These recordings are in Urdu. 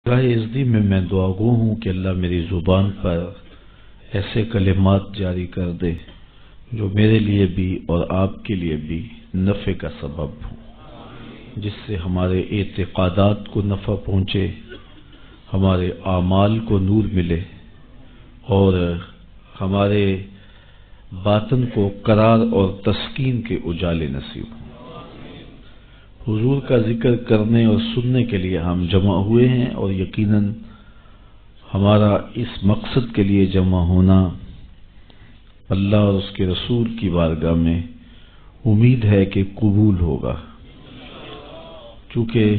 ازدی میں دعا گو ہوں کہ اللہ میری زبان پر ایسے کلمات جاری کر دے جو میرے لیے بھی اور آپ کے لیے بھی نفع کا سبب ہوں، جس سے ہمارے اعتقادات کو نفع پہنچے، ہمارے اعمال کو نور ملے اور ہمارے باطن کو قرار اور تسکین کے اجالے نصیب ہوں۔ حضور کا ذکر کرنے اور سننے کے لیے ہم جمع ہوئے ہیں، اور یقیناً ہمارا اس مقصد کے لیے جمع ہونا اللہ اور اس کے رسول کی بارگاہ میں امید ہے کہ قبول ہوگا، چونکہ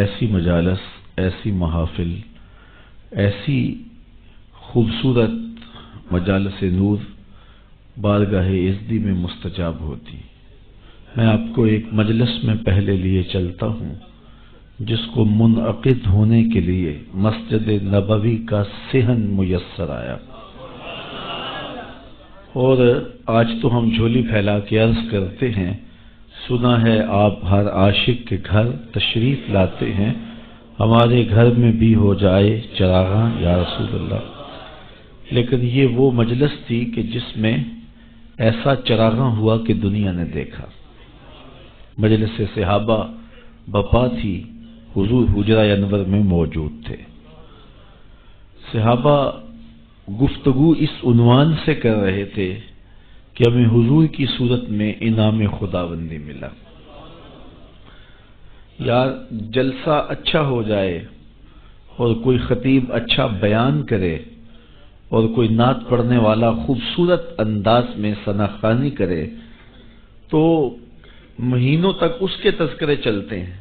ایسی مجالس، ایسی محافل، ایسی خوبصورت مجالس نور بارگاہ ازدی میں مستجاب ہوتی۔ میں آپ کو ایک مجلس میں پہلے لیے چلتا ہوں جس کو منعقد ہونے کے لیے مسجد نبوی کا صحن میسر آیا، اور آج تو ہم جھولی پھیلا کے عرض کرتے ہیں، سنا ہے آپ ہر عاشق کے گھر تشریف لاتے ہیں، ہمارے گھر میں بھی ہو جائے چراغاں یا رسول اللہ۔ لیکن یہ وہ مجلس تھی کہ جس میں ایسا چراغاں ہوا کہ دنیا نے دیکھا۔ مجلس صحابہ بپا تھی، حضور حجرہ انور میں موجود تھے۔ صحابہ گفتگو اس عنوان سے کر رہے تھے کہ ہمیں حضور کی صورت میں انعام خداوندی ملا۔ یار جلسہ اچھا ہو جائے اور کوئی خطیب اچھا بیان کرے اور کوئی نعت پڑھنے والا خوبصورت انداز میں ثناخوانی کرے تو مہینوں تک اس کے تذکرے چلتے ہیں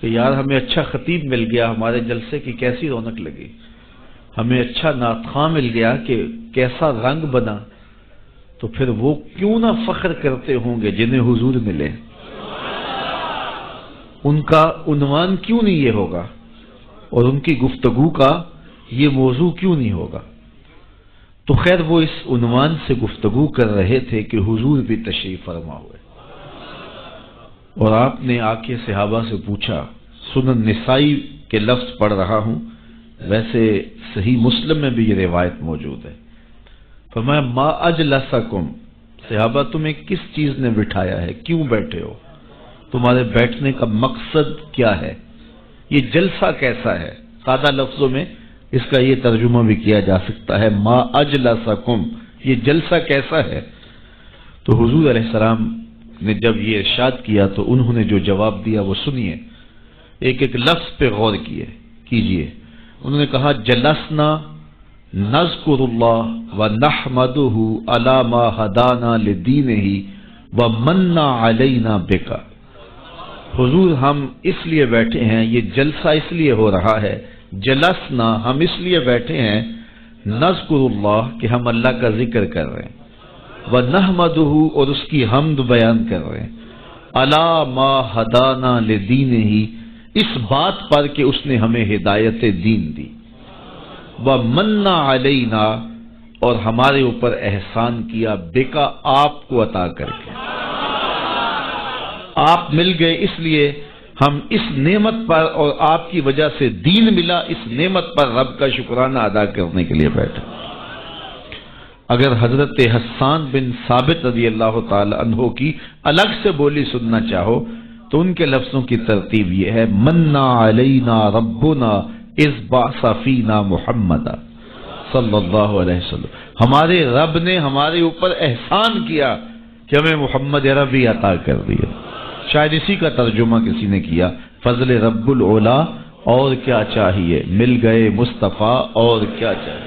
کہ یار ہمیں اچھا خطیب مل گیا، ہمارے جلسے کی کیسی رونق لگی، ہمیں اچھا نعت خواں مل گیا کہ کیسا رنگ بنا۔ تو پھر وہ کیوں نہ فخر کرتے ہوں گے جنہیں حضور ملے، ان کا عنوان کیوں نہیں یہ ہوگا اور ان کی گفتگو کا یہ موضوع کیوں نہیں ہوگا۔ تو خیر وہ اس عنوان سے گفتگو کر رہے تھے کہ حضور بھی تشریف فرما ہوئے، اور آپ نے آ کے صحابہ سے پوچھا، سنن نسائی کے لفظ پڑھ رہا ہوں، ویسے صحیح مسلم میں بھی یہ روایت موجود ہے، فرمایا ما اجلسکم، صحابہ تمہیں کس چیز نے بٹھایا ہے، کیوں بیٹھے ہو، تمہارے بیٹھنے کا مقصد کیا ہے، یہ جلسہ کیسا ہے۔ سادہ لفظوں میں اس کا یہ ترجمہ بھی کیا جا سکتا ہے ما اجلسکم، یہ جلسہ کیسا ہے۔ تو حضور علیہ السلام نے جب یہ ارشاد کیا تو انہوں نے جو جواب دیا وہ سنیے، ایک ایک لفظ پہ غور کیجئے۔ انہوں نے کہا جلسنا نذکر اللہ ونحمدہ علی ما ہدانا لدینہ ومن علینا بک۔ حضور ہم اس لیے بیٹھے ہیں، یہ جلسہ اس لیے ہو رہا ہے، جلسنا ہم اس لیے بیٹھے ہیں، نذکر اللہ کہ ہم اللہ کا ذکر کر رہے ہیں، وَنَحْمَدُهُ اور اس کی حمد بیان کر رہے ہیں، عَلَى مَا هَدَانَا لِدِينِهِ اس بات پر کہ اس نے ہمیں ہدایت دین دی، وَمَنَّ عَلَيْنَا اور ہمارے اوپر احسان کیا، بِكَ آپ کو عطا کر کے، آپ مل گئے اس لیے ہم اس نعمت پر اور آپ کی وجہ سے دین ملا، اس نعمت پر رب کا شکرانہ ادا کرنے کے لیے بیٹھے۔ اگر حضرت حسان بن ثابت رضی اللہ تعالی عنہ کی الگ سے بولی سننا چاہو تو ان کے لفظوں کی ترتیب یہ ہے، منا علینا ربنا اذ بعث فینا محمد صلی اللہ علیہ وسلم، ہمارے رب نے ہمارے اوپر احسان کیا کہ ہمیں محمد عربی عطا کر دیا۔ شاید اسی کا ترجمہ کسی نے کیا، فضل رب العلا اور کیا چاہیے، مل گئے مصطفیٰ اور کیا چاہیے۔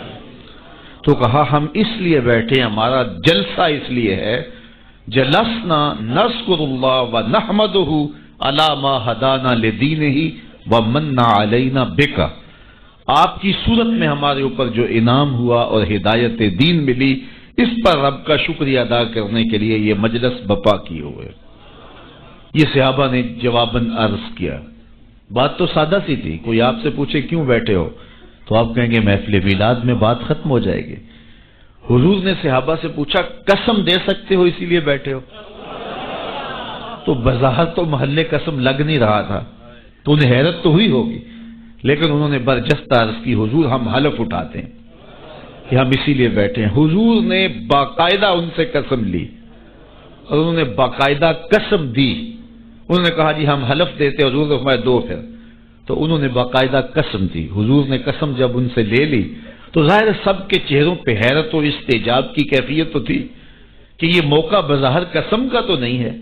تو کہا ہم اس لیے بیٹھے، ہمارا جلسہ اس لیے ہے، جلسنا نذکر اللہ ونحمدہ علی ما ہدانا لدینہ ومن علینا بک، آپ کی صورت میں ہمارے اوپر جو انعام ہوا اور ہدایت دین ملی، اس پر رب کا شکریہ ادا کرنے کے لیے یہ مجلس بپا کیے ہوئے۔ یہ صحابہ نے جواباً عرض کیا، بات تو سادہ سی تھی، کوئی آپ سے پوچھے کیوں بیٹھے ہو تو آپ کہیں گے محفل میلاد میں بات ختم ہو جائے گی۔ حضور نے صحابہ سے پوچھا قسم دے سکتے ہو اسی لیے بیٹھے ہو؟ تو بظاہر تو محلے قسم لگ نہیں رہا تھا، تو انہیں حیرت تو ہوئی ہوگی لیکن انہوں نے برجستہ عرض کی حضور ہم حلف اٹھاتے ہیں کہ ہم اسی لیے بیٹھے ہیں۔ حضور نے باقاعدہ ان سے قسم لی اور انہوں نے باقاعدہ قسم دی۔ انہوں نے کہا جی ہم حلف دیتے، حضور نے فرمایا دو پھر، تو انہوں نے باقاعدہ قسم دی۔ حضور نے قسم جب ان سے لے لی تو ظاہر سب کے چہروں پہ حیرت اور استعجاب کی کیفیت تو تھی کہ یہ موقع بظاہر قسم کا تو نہیں ہے۔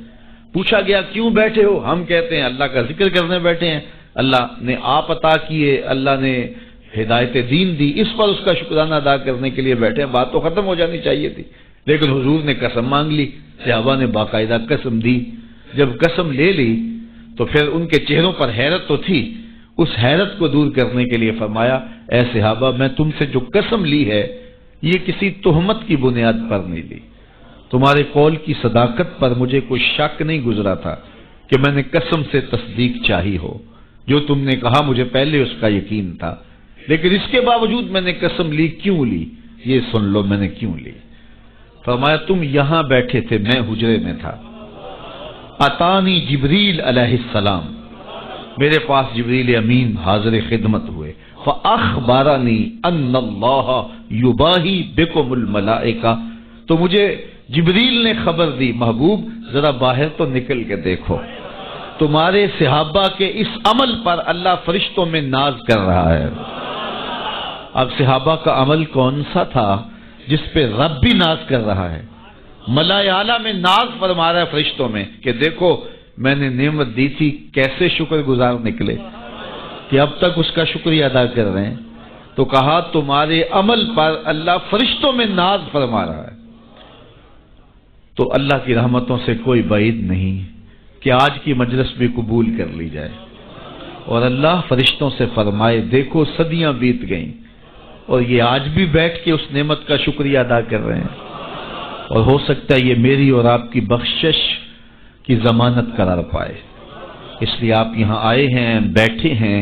پوچھا گیا کیوں بیٹھے ہو؟ ہم کہتے ہیں اللہ کا ذکر کرنے بیٹھے ہیں، اللہ نے آپ عطا کیے، اللہ نے ہدایت دین دی، اس پر اس کا شکرانہ ادا کرنے کے لیے بیٹھے ہیں۔ بات تو ختم ہو جانی چاہیے تھی، لیکن حضور نے قسم مانگ لی، صحابہ نے باقاعدہ قسم دی۔ جب قسم لے لی تو پھر ان کے چہروں پر حیرت تو تھی، اس حیرت کو دور کرنے کے لیے فرمایا اے صحابہ میں تم سے جو قسم لی ہے یہ کسی تہمت کی بنیاد پر نہیں لی، تمہارے قول کی صداقت پر مجھے کوئی شک نہیں گزرا تھا کہ میں نے قسم سے تصدیق چاہی ہو، جو تم نے کہا مجھے پہلے اس کا یقین تھا، لیکن اس کے باوجود میں نے قسم لی۔ کیوں لی یہ سن لو میں نے کیوں لی۔ فرمایا تم یہاں بیٹھے تھے، میں حجرے میں تھا، اتانی جبریل علیہ السلام، میرے پاس جبریل امین حاضر خدمت ہوئے، فاخبرنی ان اللہ یباہی بکم الملائکہ، تو مجھے جبریل نے خبر دی محبوب ذرا باہر تو نکل کے دیکھو، تمہارے صحابہ کے اس عمل پر اللہ فرشتوں میں ناز کر رہا ہے۔ اب صحابہ کا عمل کون سا تھا جس پہ رب بھی ناز کر رہا ہے؟ ملائے اعلیٰ میں ناز فرما رہا ہے فرشتوں میں کہ دیکھو میں نے نعمت دی تھی، کیسے شکر گزار نکلے کہ اب تک اس کا شکریہ ادا کر رہے ہیں۔ تو کہا تمہارے عمل پر اللہ فرشتوں میں ناز فرما رہا ہے۔ تو اللہ کی رحمتوں سے کوئی بعید نہیں کہ آج کی مجلس بھی قبول کر لی جائے اور اللہ فرشتوں سے فرمائے دیکھو صدیاں بیت گئیں اور یہ آج بھی بیٹھ کے اس نعمت کا شکریہ ادا کر رہے ہیں، اور ہو سکتا ہے یہ میری اور آپ کی بخشش کی ضمانت قرار پائے۔ اس لیے آپ یہاں آئے ہیں، بیٹھے ہیں،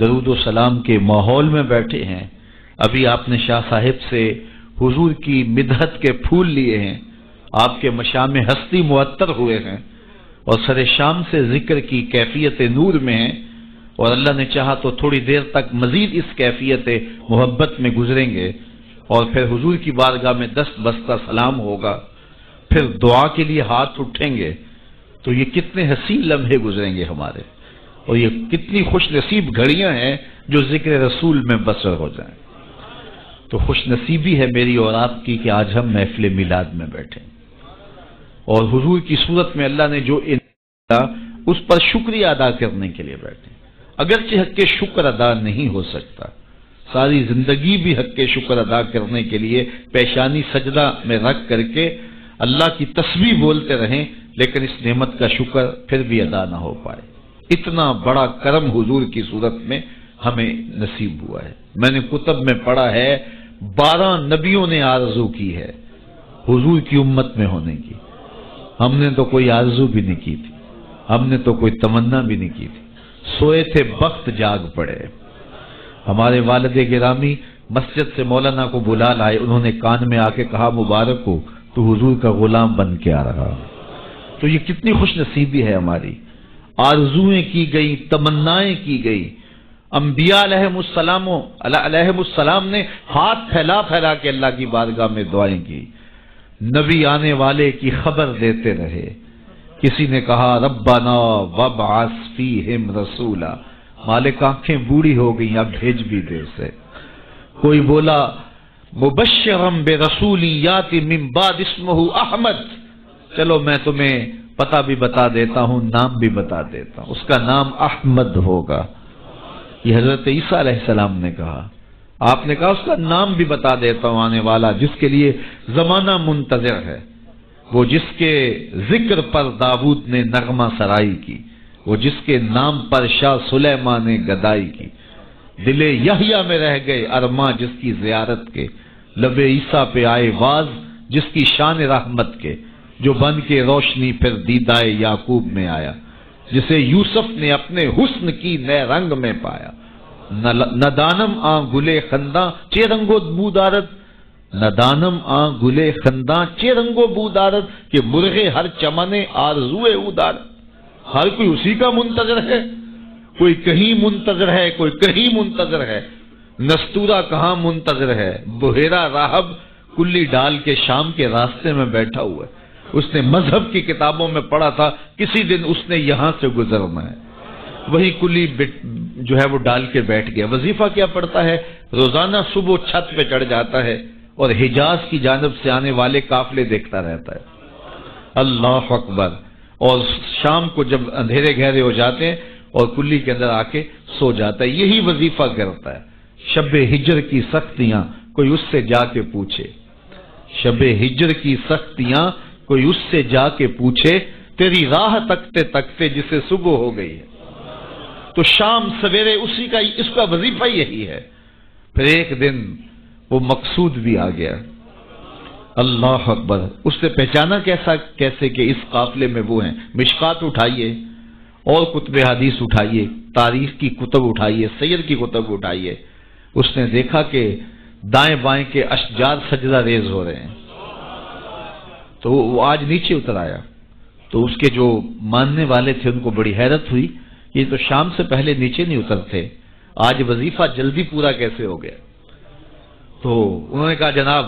درود و سلام کے ماحول میں بیٹھے ہیں۔ ابھی آپ نے شاہ صاحب سے حضور کی مدحت کے پھول لیے ہیں، آپ کے مشام ہستی معطر ہوئے ہیں اور سر شام سے ذکر کی کیفیت نور میں ہیں، اور اللہ نے چاہا تو تھوڑی دیر تک مزید اس کیفیت محبت میں گزریں گے، اور پھر حضور کی بارگاہ میں دست بستہ سلام ہوگا، پھر دعا کے لیے ہاتھ اٹھیں گے۔ تو یہ کتنے حسین لمحے گزریں گے ہمارے، اور یہ کتنی خوش نصیب گھڑیاں ہیں جو ذکر رسول میں بسر ہو جائیں۔ تو خوش نصیبی ہے میری اور آپ کی کہ آج ہم محفل میلاد میں بیٹھے اور حضور کی صورت میں اللہ نے جو اس پر شکریہ ادا کرنے کے لیے بیٹھے۔ اگرچہ حق کے شکر ادا نہیں ہو سکتا، ساری زندگی بھی حق کے شکر ادا کرنے کے لیے پیشانی سجدہ میں رکھ کر کے اللہ کی تسبیح بولتے رہیں، لیکن اس نعمت کا شکر پھر بھی ادا نہ ہو پائے۔ اتنا بڑا کرم حضور کی صورت میں ہمیں نصیب ہوا ہے۔ میں نے کتب میں پڑھا ہے 12 نبیوں نے آرزو کی ہے حضور کی امت میں ہونے کی، ہم نے تو کوئی آرزو بھی نہیں کی تھی، ہم نے تو کوئی تمنا بھی نہیں کی تھی، سوئے تھے بخت جاگ پڑے۔ ہمارے والد گرامی مسجد سے مولانا کو بلا لائے، انہوں نے کان میں آ کے کہا مبارک ہو تو حضور کا غلام بن کے آ رہا۔ تو یہ کتنی خوش نصیبی ہے ہماری، آرزویں کی گئی، تمنائیں کی گئی۔ انبیاء علیہ السلام نے ہاتھ پھیلا پھیلا کے اللہ کی بارگاہ میں دعائیں کی، نبی آنے والے کی خبر دیتے رہے۔ کسی نے کہا ربنا وابعث فیہم رسولا، مالک آنکھیں بوڑھی ہو گئیں اب بھیج بھی دے سے۔ کوئی بولا مبشرم برسول یاتی من بعد اسمہ احمد، چلو میں تمہیں پتہ بھی بتا دیتا ہوں، نام بھی بتا دیتا ہوں، اس کا نام احمد ہوگا۔ یہ حضرت عیسیٰ علیہ السلام نے کہا، آپ نے کہا اس کا نام بھی بتا دیتا ہوں آنے والا جس کے لیے زمانہ منتظر ہے، وہ جس کے ذکر پر داؤد نے نغمہ سرائی کی، وہ جس کے نام پر شاہ سلیمان نے گدائی کی، دل یحییٰ میں رہ گئے ارماں جس کی زیارت کے، لب عیسیٰ پہ آئے واز جس کی شان رحمت کے، جو بن کے روشنی پھر دیدائے یعقوب میں آیا، جسے یوسف نے اپنے حسن کی نئے رنگ میں پایا۔ ندانم آں گلے خنداں چے رنگو بودارت، ندانم آں گلے خنداں چے رنگو بودارت، کہ مرغے ہر چمنے آرزوئے اودارت، ہر کوئی اسی کا منتظر ہے، کوئی کہیں منتظر ہے، کوئی کہیں منتظر ہے، نستورا کہاں منتظر ہے، بحیرہ راہب کلی ڈال کے شام کے راستے میں بیٹھا ہوا ہے۔ اس نے مذہب کی کتابوں میں پڑھا تھا کسی دن اس نے یہاں سے گزرنا ہے، وہی کلی جو ہے وہ ڈال کے بیٹھ گیا۔ وظیفہ کیا پڑھتا ہے؟ روزانہ صبح چھت پہ چڑھ جاتا ہے اور حجاز کی جانب سے آنے والے قافلے دیکھتا رہتا ہے۔ اللہ اکبر۔ اور شام کو جب اندھیرے گہرے ہو جاتے ہیں اور کلی کے اندر آ کے سو جاتا ہے، یہی وظیفہ کرتا ہے۔ شب ہجر کی سختیاں کوئی اس سے جا کے پوچھے، شب ہجر کی سختیاں کوئی اس سے جا کے پوچھے، تیری راہ تکتے تکتے جسے صبح ہو گئی ہے۔ تو شام سویرے اس کا وظیفہ یہی ہے۔ پھر ایک دن وہ مقصود بھی آ گیا، اللہ اکبر۔ اس نے پہچانا کیسے کہ اس قافلے میں وہ ہیں؟ مشکات اٹھائیے اور کتب حدیث اٹھائیے، تاریخ کی کتب اٹھائیے، سیر کی کتب اٹھائیے۔ اس نے دیکھا کہ دائیں بائیں کے اشجار سجدہ ریز ہو رہے ہیں، تو وہ آج نیچے اتر آیا۔ تو اس کے جو ماننے والے تھے ان کو بڑی حیرت ہوئی، یہ تو شام سے پہلے نیچے نہیں اترتے، آج وظیفہ جلدی پورا کیسے ہو گیا؟ تو انہوں نے کہا جناب،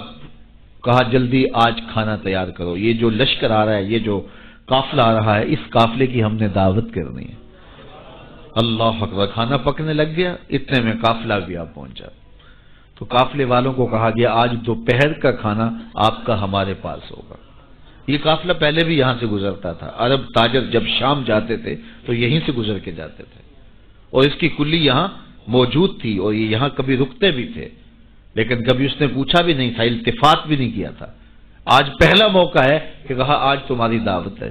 کہا جلدی آج کھانا تیار کرو، یہ جو لشکر آ رہا ہے، یہ جو قافلہ آ رہا ہے، اس قافلے کی ہم نے دعوت کرنی ہے۔ اللہ اکبر۔ کھانا پکنے لگ گیا، اتنے میں قافلہ بھی آ پہنچا۔ تو قافلے والوں کو کہا گیا آج دوپہر کا کھانا آپ کا ہمارے پاس ہوگا۔ یہ قافلہ پہلے بھی یہاں سے گزرتا تھا، عرب تاجر جب شام جاتے تھے تو یہیں سے گزر کے جاتے تھے، اور اس کی کلی یہاں موجود تھی اور یہ یہاں کبھی رکتے بھی تھے، لیکن کبھی اس نے پوچھا بھی نہیں تھا، التفات بھی نہیں کیا تھا۔ آج پہلا موقع ہے کہ کہا آج تمہاری دعوت ہے۔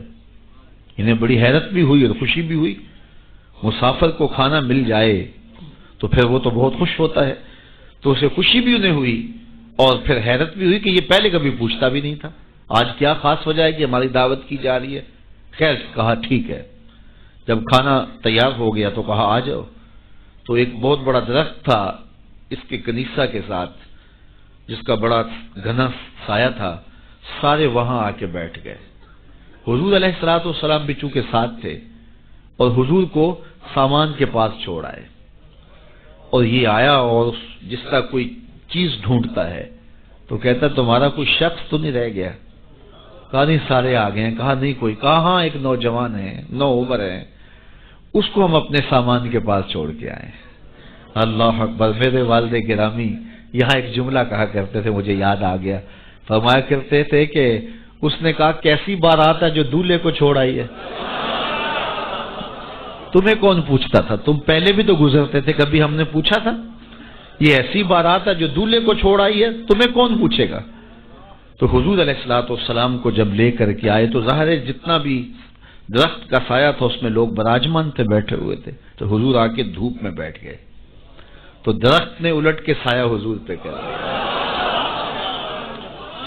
انہیں بڑی حیرت بھی ہوئی اور خوشی بھی ہوئی۔ مسافر کو کھانا مل جائے تو پھر وہ تو بہت خوش ہوتا ہے، تو اسے خوشی بھی انہیں ہوئی اور پھر حیرت بھی ہوئی کہ یہ پہلے کبھی پوچھتا بھی نہیں تھا، آج کیا خاص وجہ ہے کہ ہماری دعوت کی جا رہی ہے؟ خیر، کہا ٹھیک ہے۔ جب کھانا تیار ہو گیا تو کہا آ جاؤ۔ تو ایک بہت بڑا درخت تھا اس کے کنیسا کے ساتھ، جس کا بڑا گھنا سایہ تھا، سارے وہاں آ کے بیٹھ گئے۔ حضور علیہ الصلوۃ والسلام بھی چونکہ ساتھ تھے اور حضور کو سامان کے پاس چھوڑ آئے، اور یہ آیا اور جس طرح کوئی چیز ڈھونڈتا ہے تو کہتا تمہارا کوئی شخص تو نہیں رہ گیا؟ کہا نہیں، سارے آ گئے ہیں۔ کہا نہیں کوئی؟ کہا ہاں، ایک نوجوان ہے، 9 عمر ہے، اس کو ہم اپنے سامان کے پاس چھوڑ کے آئے۔ اللہ اکبر۔ میرے والد گرامی یہاں ایک جملہ کہا کرتے تھے، مجھے یاد آ گیا، فرمایا کرتے تھے کہ اس نے کہا کیسی بارات ہے جو دولہے کو چھوڑ آئی ہے؟ تمہیں کون پوچھتا تھا؟ تم پہلے بھی تو گزرتے تھے، کبھی ہم نے پوچھا تھا؟ یہ ایسی بارات ہے جو دولہے کو چھوڑ آئی ہے، تمہیں کون پوچھے گا؟ تو حضور علیہ الصلوۃ والسلام کو جب لے کر کے آئے تو ظاہر ہے جتنا بھی درخت کا سایہ تھا اس میں لوگ براجمان تھے، بیٹھے ہوئے تھے، تو حضور آ کے دھوپ میں بیٹھ گئے، تو درخت نے الٹ کے سایہ حضور پہ کر دیا۔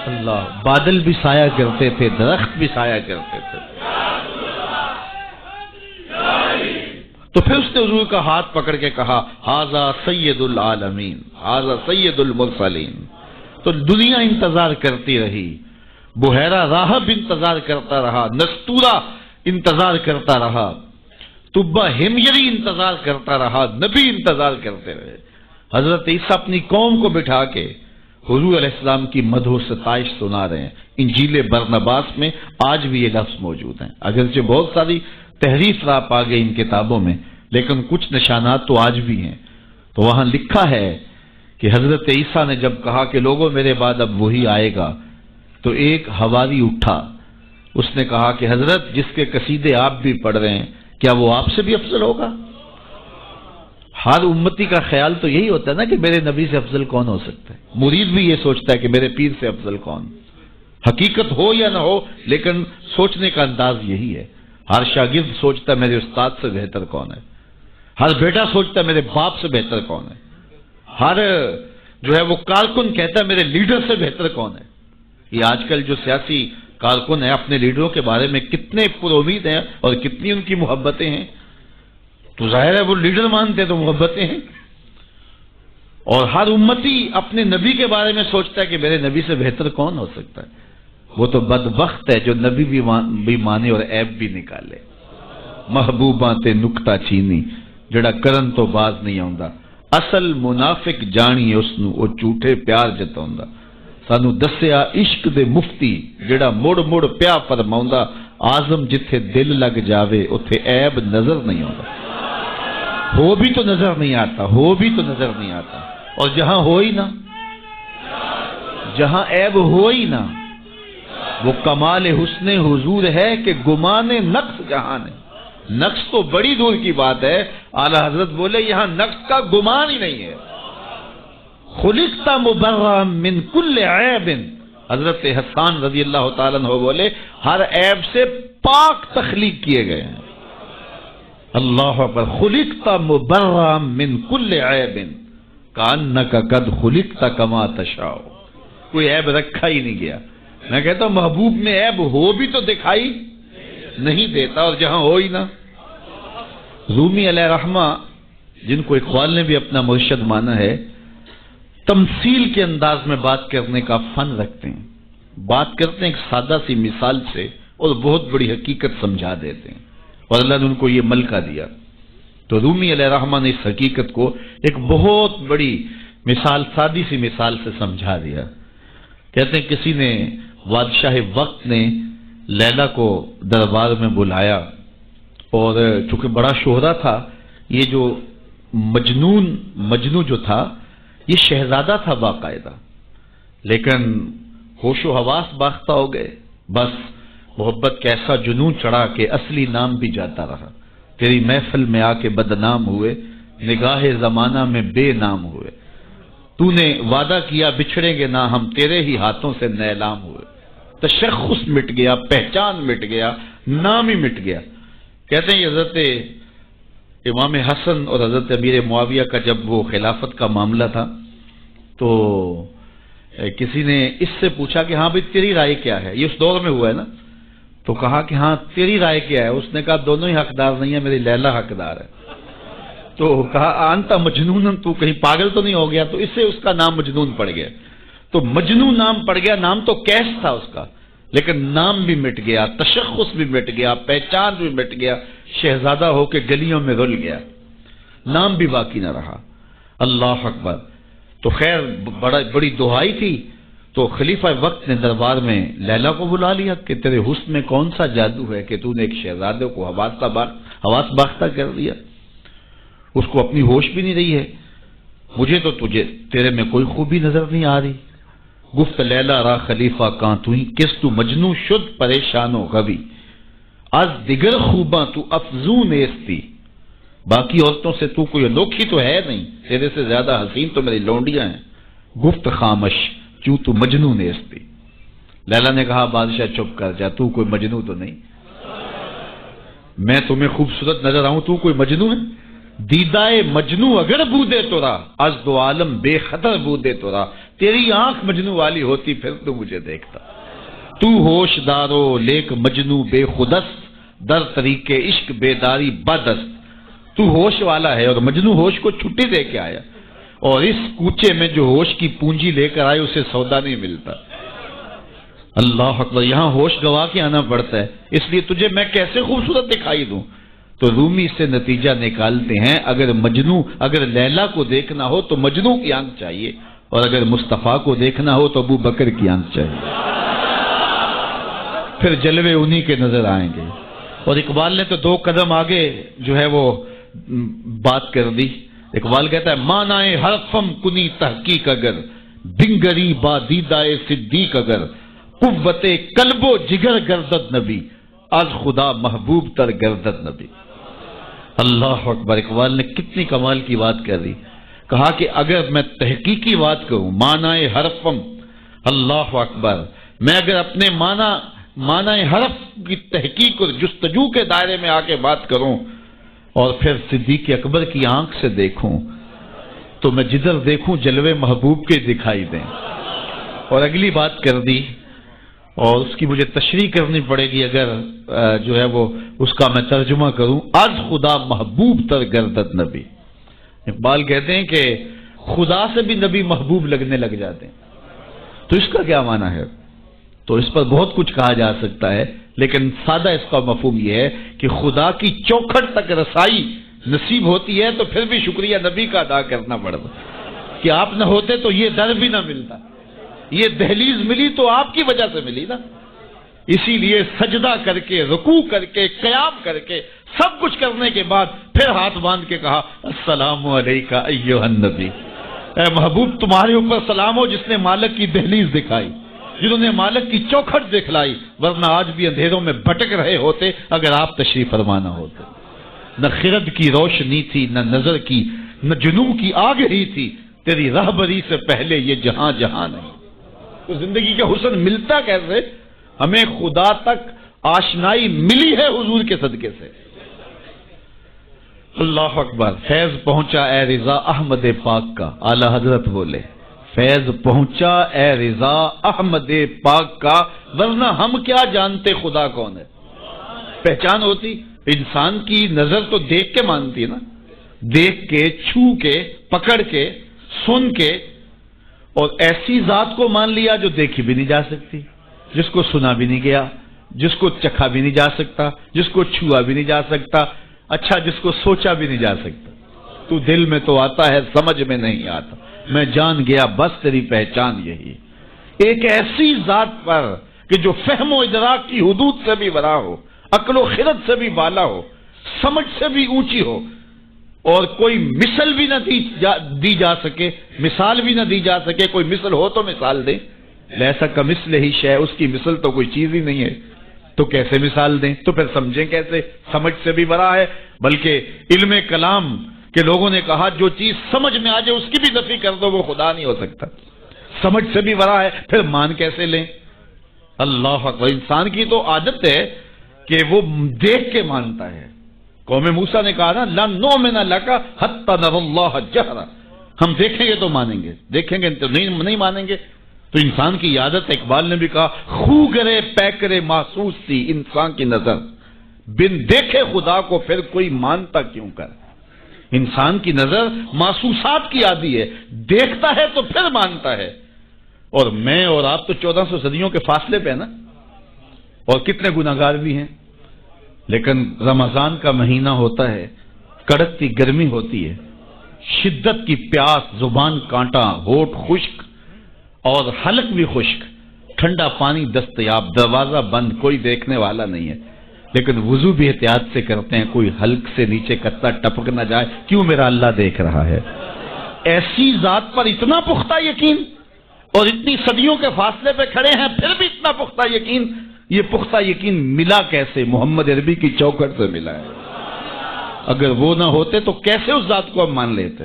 اللہ، بادل بھی سایہ کرتے تھے، درخت بھی سایہ کرتے تھے۔ تو پھر اس نے حضور کا ہاتھ پکڑ کے کہا ھذا سید العالمین، ھذا سید المرسلین۔ تو دنیا انتظار کرتی رہی، بحیرہ راہب انتظار کرتا رہا، نستورا انتظار کرتا رہا، تبا ہمجری انتظار کرتا رہا، نبی انتظار کرتے رہے۔ حضرت عیسیٰ اپنی قوم کو بٹھا کے حضور علیہ السلام کی مدح و ستائش سنا رہے ہیں۔ انجیل برنباس میں آج بھی یہ لفظ موجود ہیں، اگرچہ بہت ساری تحریف راپ آ گئی ان کتابوں میں، لیکن کچھ نشانات تو آج بھی ہیں۔ تو وہاں لکھا ہے کہ حضرت عیسیٰ نے جب کہا کہ لوگوں میرے بعد اب وہی آئے گا، تو ایک حواری اٹھا، اس نے کہا کہ حضرت جس کے قصیدے آپ بھی پڑھ رہے ہیں، کیا وہ آپ سے بھی افضل ہوگا؟ ہر امتی کا خیال تو یہی ہوتا ہے نا کہ میرے نبی سے افضل کون ہو سکتا ہے، مرید بھی یہ سوچتا ہے کہ میرے پیر سے افضل کون، حقیقت ہو یا نہ ہو لیکن سوچنے کا انداز یہی ہے۔ ہر شاگرد سوچتا ہے میرے استاد سے بہتر کون ہے، ہر بیٹا سوچتا ہے میرے باپ سے بہتر کون ہے، ہر جو ہے وہ کارکن کہتا ہے میرے لیڈر سے بہتر کون ہے۔ یہ آج کل جو سیاسی کارکن ہیں اپنے لیڈروں کے بارے میں کتنے پر امید ہیں اور کتنی ان کی محبتیں ہیں، تو ظاہر ہے وہ لیڈر مانتے ہیں تو محبتیں ہیں۔ اور ہر امتی اپنے نبی کے بارے میں سوچتا ہے کہ میرے نبی سے بہتر کون ہو سکتا ہے۔ وہ تو بدبخت ہے جو نبی بھی مانے اور عیب بھی نکالے۔ محبوباں تے نکتہ چینی جڑا کرن تو باز نہیں آوندا، اصل منافق جانی اس نو او جھوٹے پیار جتاوندا۔ سانو دسیا عشق دے مفتی جڑا مڑ مڑ پیا فرماوندا آزم جتھے دل لگ جاوے اتھے عیب نظر نہیں آتا، ہو بھی تو نظر نہیں آتا، ہو بھی تو نظر نہیں آتا، اور جہاں ہو ہی نہ، جہاں عیب ہو ہی نہ، وہ کمال حسن حضور ہے کہ گمان نقص جہاں نہیں۔ نقص تو بڑی دور کی بات ہے، اعلی حضرت بولے یہاں نقص کا گمان ہی نہیں ہے۔ خلقت مبرأ من کل عیب، حضرت حسان رضی اللہ تعالیٰ عنہ بولے ہر عیب سے پاک تخلیق کیے گئے ہیں۔ اللہ اکبر، خلقت مبرأ من کل عیب کأنک قد خلقت کما تشاء، کوئی عیب رکھا ہی نہیں گیا۔ میں کہتا ہوں محبوب میں عیب ہو بھی تو دکھائی نہیں دیتا، اور جہاں ہو ہی نہ۔ رومی علیہ رحمہ جن کو اقبال نے بھی اپنا مرشد مانا ہے، تمثیل کے انداز میں بات کرنے کا فن رکھتے ہیں، بات کرتے ہیں ایک سادہ سی مثال سے اور بہت بڑی حقیقت سمجھا دیتے ہیں، اور اللہ نے ان کو یہ ملکہ دیا۔ تو رومی علیہ رحمہ نے اس حقیقت کو ایک بہت بڑی مثال، سادی سی مثال سے سمجھا دیا۔ کہتے ہیں کسی نے، بادشاہ وقت نے لیلا کو دربار میں بلایا، اور چونکہ بڑا شہرہ تھا، یہ جو مجنو جو تھا یہ شہزادہ تھا باقاعدہ، لیکن ہوش و حواس باختہ ہو گئے، بس محبت کا ایسا جنون چڑھا کہ اصلی نام بھی جاتا رہا۔ تیری محفل میں آ کے بدنام ہوئے، نگاہ زمانہ میں بے نام ہوئے، تو نے وعدہ کیا بچھڑیں گے نہ ہم، تیرے ہی ہاتھوں سے نیلام ہوئے۔ تشخص مٹ گیا، پہچان مٹ گیا، نام ہی مٹ گیا۔ کہتے ہیں حضرت امام حسن اور حضرت امیر معاویہ کا جب وہ خلافت کا معاملہ تھا تو کسی نے اس سے پوچھا کہ ہاں بھائی تیری رائے کیا ہے، یہ اس دور میں ہوا ہے نا، تو کہا کہ ہاں تیری رائے کیا ہے؟ اس نے کہا دونوں ہی حقدار نہیں ہے، میری لیلا حقدار ہے۔ تو کہا انت مجنون، تو کہیں پاگل تو نہیں ہو گیا؟ تو اس سے اس کا نام مجنون پڑ گیا۔ تو مجنون نام پڑ گیا، نام تو کیس تھا اس کا، لیکن نام بھی مٹ گیا، تشخص بھی مٹ گیا، پہچان بھی مٹ گیا، شہزادہ ہو کے گلیوں میں رل گیا، نام بھی باقی نہ رہا۔ اللہ اکبر۔ تو خیر بڑی دہائی تھی، تو خلیفہ وقت نے دربار میں لیلا کو بلا لیا کہ تیرے حسن میں کون سا جادو ہے کہ تو نے ایک شہزادے کو حواس باختہ کر دیا، اس کو اپنی ہوش بھی نہیں رہی ہے، مجھے تو تیرے میں کوئی خوبی نظر نہیں آ رہی۔ گفت لیلا را خلیفہ کان توئی، کس تو مجنو شد پریشان و غوی، از دیگر خوباں تو افزون ایستی، باقی عورتوں سے تو کوئی انوکھی تو ہے نہیں، تیرے سے زیادہ حسین تو میری لونڈیاں ہیں۔ گفت خامش چوں تو مجنون ایستی، لیلا نے کہا بادشاہ چپ کر جا، تو کوئی مجنو تو نہیں، میں تمہیں خوبصورت نظر آؤں، تو کوئی مجنو ہے؟ دیدائے مجنو اگر بودے تو را، از دو عالم بے خطر بودے تو را، تیری آنکھ مجنو والی ہوتی پھر تو مجھے دیکھتا، تو ہوش دارو لیک مجنو بے خودست، در طریق عشق بیداری بدست، تو ہوش والا ہے اور مجنو ہوش کو چھٹی دے کے آیا، اور اس کوچے میں جو ہوش کی پونجی لے کر آئے اسے سودا نہیں ملتا۔ اللہ اکبر، یہاں ہوش گوا کے آنا پڑتا ہے، اس لیے تجھے میں کیسے خوبصورت دکھائی دوں؟ تو رومی سے نتیجہ نکالتے ہیں اگر لیلا کو دیکھنا ہو تو مجنو کی آنکھ چاہیے، اور اگر مصطفیٰ کو دیکھنا ہو تو ابو بکر کی آنکھ چاہیے، پھر جلوے انہی کے نظر آئیں گے۔ اور اقبال نے تو 2 قدم آگے جو ہے وہ بات کر دی۔ اقبال کہتا ہے مانائے حرفم کنی تحقیق اگر، دنگری با دیدائے صدیق اگر، قوت قلب و جگر گردد نبی، از خدا محبوب تر گردد نبی۔ اللہ اکبر، اقبال نے کتنی کمال کی بات کر دی۔ کہا کہ اگر میں تحقیقی بات کروں، معنی حرفم، اللہ اکبر، میں اگر اپنے معنی حرف کی تحقیق اور جستجو کے دائرے میں آ کے بات کروں اور پھر صدیق اکبر کی آنکھ سے دیکھوں تو میں جدھر دیکھوں جلوے محبوب کے دکھائی دیں۔ اور اگلی بات کر دی، اور اس کی مجھے تشریح کرنی پڑے گی اگر جو ہے وہ اس کا میں ترجمہ کروں، از خدا محبوب تر گردد نبی۔ اقبال کہتے ہیں کہ خدا سے بھی نبی محبوب لگنے لگ جاتے ہیں، تو اس کا کیا معنی ہے؟ تو اس پر بہت کچھ کہا جا سکتا ہے، لیکن سادہ اس کا مفہوم یہ ہے کہ خدا کی چوکھٹ تک رسائی نصیب ہوتی ہے تو پھر بھی شکریہ نبی کا ادا کرنا پڑتا کہ آپ نہ ہوتے تو یہ در بھی نہ ملتا، یہ دہلیز ملی تو آپ کی وجہ سے ملی نا۔ اسی لیے سجدہ کر کے، رکوع کر کے، قیام کر کے، سب کچھ کرنے کے بعد پھر ہاتھ باندھ کے کہا السلام علیکہ ایھا النبی، اے محبوب تمہارے اوپر سلام ہو جس نے مالک کی دہلیز دکھائی، جنہوں نے مالک کی چوکھٹ دکھلائی، ورنہ آج بھی اندھیروں میں بھٹک رہے ہوتے اگر آپ تشریف فرما نہ ہوتے۔ نہ خرد کی روشنی تھی، نہ نظر کی، نہ جنوں کی آگ ہی تھی، تیری رہبری سے پہلے یہ جہاں جہاں نہیں۔ تو زندگی کا حسن ملتا کیسے؟ ہمیں خدا تک آشنائی ملی ہے حضور کے صدقے سے۔ اللہ اکبر، فیض پہنچا اے رضا احمد پاک کا، اعلی حضرت بولے فیض پہنچا اے رضا احمد پاک کا، ورنہ ہم کیا جانتے خدا کون ہے۔ پہچان ہوتی، انسان کی نظر تو دیکھ کے مانتی ہے نا، دیکھ کے، چھو کے، پکڑ کے، سن کے، اور ایسی ذات کو مان لیا جو دیکھی بھی نہیں جا سکتی، جس کو سنا بھی نہیں گیا، جس کو چکھا بھی نہیں جا سکتا، جس کو چھوا بھی نہیں جا سکتا، اچھا جس کو سوچا بھی نہیں جا سکتا۔ تو دل میں تو آتا ہے سمجھ میں نہیں آتا، میں جان گیا بس تیری پہچان یہی۔ ایک ایسی ذات پر کہ جو فہم و ادراک کی حدود سے بھی ورا ہو، عقل و خرد سے بھی بالا ہو، سمجھ سے بھی اونچی ہو، اور کوئی مثل بھی نہ دی جا سکے، مثال بھی نہ دی جا سکے۔ کوئی مثل ہو تو مثال دیں، لیسا کمثلہ شیء، اس کی مثل تو کوئی چیز ہی نہیں ہے، تو کیسے مثال دیں؟ تو پھر سمجھیں کیسے؟ سمجھ سے بھی بڑا ہے۔ بلکہ علم کلام کے لوگوں نے کہا جو چیز سمجھ میں آ جائے اس کی بھی نفی کر دو، وہ خدا نہیں ہو سکتا۔ سمجھ سے بھی بڑا ہے، پھر مان کیسے لیں؟ اللہ اکبر، انسان کی تو عادت ہے کہ وہ دیکھ کے مانتا ہے۔ قوم موسیٰ نے کہا نا لن نؤمن لک حتی نری اللہ جہرا، ہم دیکھیں گے تو مانیں گے، دیکھیں گے تو نہیں مانیں گے۔ تو انسان کی عادت، اقبال نے بھی کہا خو گرے پے کرے محسوس تھی انسان کی نظر، بن دیکھے خدا کو پھر کوئی مانتا کیوں کر۔ انسان کی نظر محسوسات کی عادی ہے، دیکھتا ہے تو پھر مانتا ہے۔ اور میں اور آپ تو 1400 صدیوں کے فاصلے پہ ہیں نا، اور کتنے گناہگار بھی ہیں، لیکن رمضان کا مہینہ ہوتا ہے، کڑکتی گرمی ہوتی ہے، شدت کی پیاس، زبان کانٹا، ہونٹ خشک اور حلق بھی خشک، ٹھنڈا پانی دستیاب، دروازہ بند، کوئی دیکھنے والا نہیں ہے، لیکن وضو بھی احتیاط سے کرتے ہیں، کوئی حلق سے نیچے قطرہ ٹپک نہ جائے، کیوں میرا اللہ دیکھ رہا ہے۔ ایسی ذات پر اتنا پختہ یقین، اور اتنی صدیوں کے فاصلے پہ کھڑے ہیں پھر بھی اتنا پختہ یقین۔ یہ پختہ یقین ملا کیسے؟ محمد عربی کی چوکھٹ سے ملا ہے۔ اگر وہ نہ ہوتے تو کیسے اس ذات کو ہم مان لیتے؟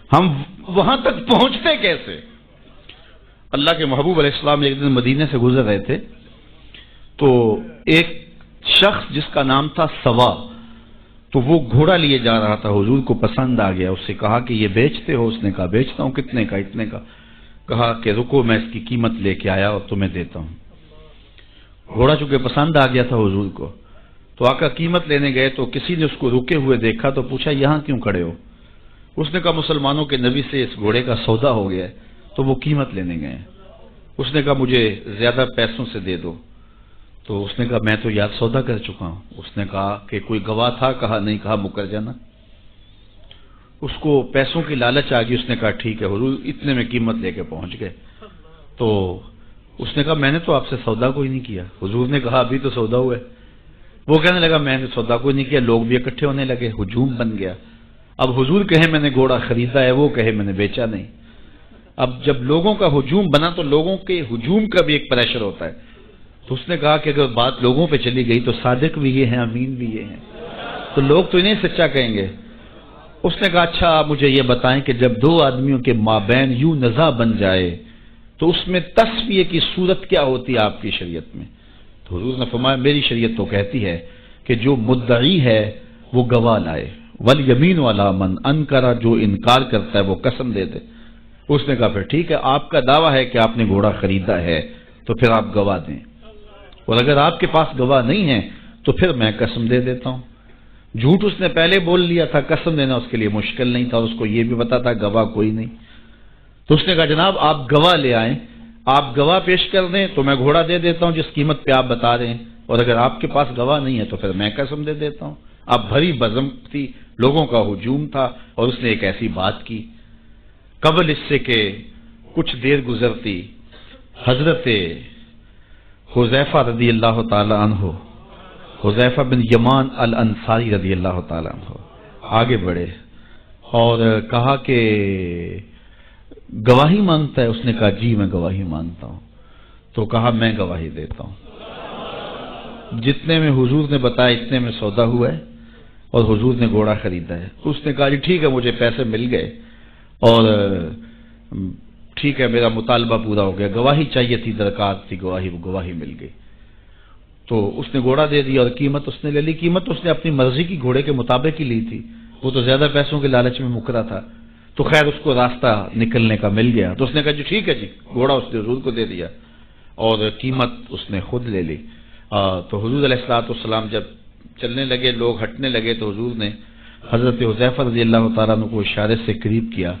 ہم وہاں تک پہنچتے کیسے؟ اللہ کے محبوب علیہ السلام ایک دن مدینے سے گزر رہے تھے، تو ایک شخص جس کا نام تھا سوا، تو وہ گھوڑا لیے جا رہا تھا، حضور کو پسند آ گیا، اس سے کہا کہ یہ بیچتے ہو؟ اس نے کہا بیچتا ہوں۔ کتنے کا؟ اتنے کا۔ کہا کہ رکو میں اس کی قیمت لے کے آیا اور تمہیں دیتا ہوں۔ گھوڑا چونکہ پسند آ گیا تھا حضور کو، تو آقا قیمت لینے گئے تو کسی نے اس کو رکے ہوئے دیکھا تو پوچھا یہاں کیوں کھڑے ہو؟ اس نے کہا مسلمانوں کے نبی سے اس گھوڑے کا سودا ہو گیا ہے تو وہ قیمت لینے گئے۔ اس نے کہا مجھے زیادہ پیسوں سے دے دو، تو اس نے کہا میں تو یاد سودا کر چکا ہوں۔ اس نے کہا کہ کوئی گواہ تھا؟ کہا نہیں۔ کہا مکر جانا۔ اس کو پیسوں کی لالچ آ گئی، اس نے کہا ٹھیک ہے حضور، اتنے میں قیمت لے کے پہنچ گئے۔ تو اس نے کہا میں نے تو آپ سے سودا کوئی نہیں کیا۔ حضور نے کہا ابھی تو سودا ہوا ہے۔ وہ کہنے لگا میں نے سودا کوئی نہیں کیا۔ لوگ بھی اکٹھے ہونے لگے، ہجوم بن گیا۔ اب حضور کہے میں نے گھوڑا خریدا ہے، وہ کہے میں نے بیچا نہیں۔ اب جب لوگوں کا ہجوم بنا تو لوگوں کے ہجوم کا بھی ایک پریشر ہوتا ہے، تو اس نے کہا کہ اگر بات لوگوں پہ چلی گئی تو صادق بھی یہ ہیں، امین بھی یہ ہیں، تو لوگ تو انہیں سچا کہیں گے۔ اس نے کہا اچھا مجھے یہ بتائیں کہ جب دو آدمیوں کے مابین یوں نزاع بن جائے تو اس میں تصفیہ کی صورت کیا ہوتی ہے آپ کی شریعت میں؟ تو حضور نے فرمایا میری شریعت تو کہتی ہے کہ جو مدعی ہے وہ گواہ لائے، والیمین علی من انکر، جو انکار کرتا ہے وہ قسم دے دے۔ اس نے کہا پھر ٹھیک ہے، آپ کا دعویٰ ہے کہ آپ نے گھوڑا خریدا ہے تو پھر آپ گواہ دیں، اور اگر آپ کے پاس گواہ نہیں ہے تو پھر میں قسم دے دیتا ہوں۔ جھوٹ اس نے پہلے بول لیا تھا، قسم دینا اس کے لیے مشکل نہیں تھا، اس کو یہ بھی پتا تھا گواہ کوئی نہیں۔ تو اس نے کہا جناب آپ گواہ لے آئیں، آپ گواہ پیش کر دیں تو میں گھوڑا دے دیتا ہوں جس قیمت پہ آپ بتا رہے ہیں، اور اگر آپ کے پاس گواہ نہیں ہے تو پھر میں قسم دے دیتا ہوں۔ اب بھری بزم تھی، لوگوں کا ہجوم تھا، اور اس نے ایک ایسی بات کی قبل اس سے کہ کچھ دیر گزرتی حضرت حذیفہ رضی اللہ تعالی عنہ، حذیفہ بن یمان الانصاری رضی اللہ تعالی عنہ آگے بڑھے اور کہا کہ گواہی مانگتا ہے؟ اس نے کہا جی میں گواہی مانگتا ہوں۔ تو کہا میں گواہی دیتا ہوں، جتنے میں حضور نے بتایا اتنے میں سودا ہوا ہے اور حضور نے گھوڑا خریدا ہے۔ اس نے کہا جی ٹھیک ہے، مجھے پیسے مل گئے اور ٹھیک ہے، میرا مطالبہ پورا ہو گیا، گواہی چاہیے تھی، درکار تھی گواہی مل گئی۔ تو اس نے گھوڑا دے دیا اور قیمت اس نے لے لی۔ قیمت اس نے اپنی مرضی کی گھوڑے کے مطابق ہی لی تھی، وہ تو زیادہ پیسوں کے لالچ میں مکرا تھا۔ تو خیر اس کو راستہ نکلنے کا مل گیا، تو اس نے کہا جی ٹھیک ہے جی، گھوڑا اس نے حضور کو دے دیا اور قیمت اس نے خود لے لی۔ تو حضور علیہ الصلوۃ والسلام جب چلنے لگے، لوگ ہٹنے لگے، تو حضور نے حضرت حذیفہ رضی اللہ تعالیٰ عنہ کو اشارے سے قریب کیا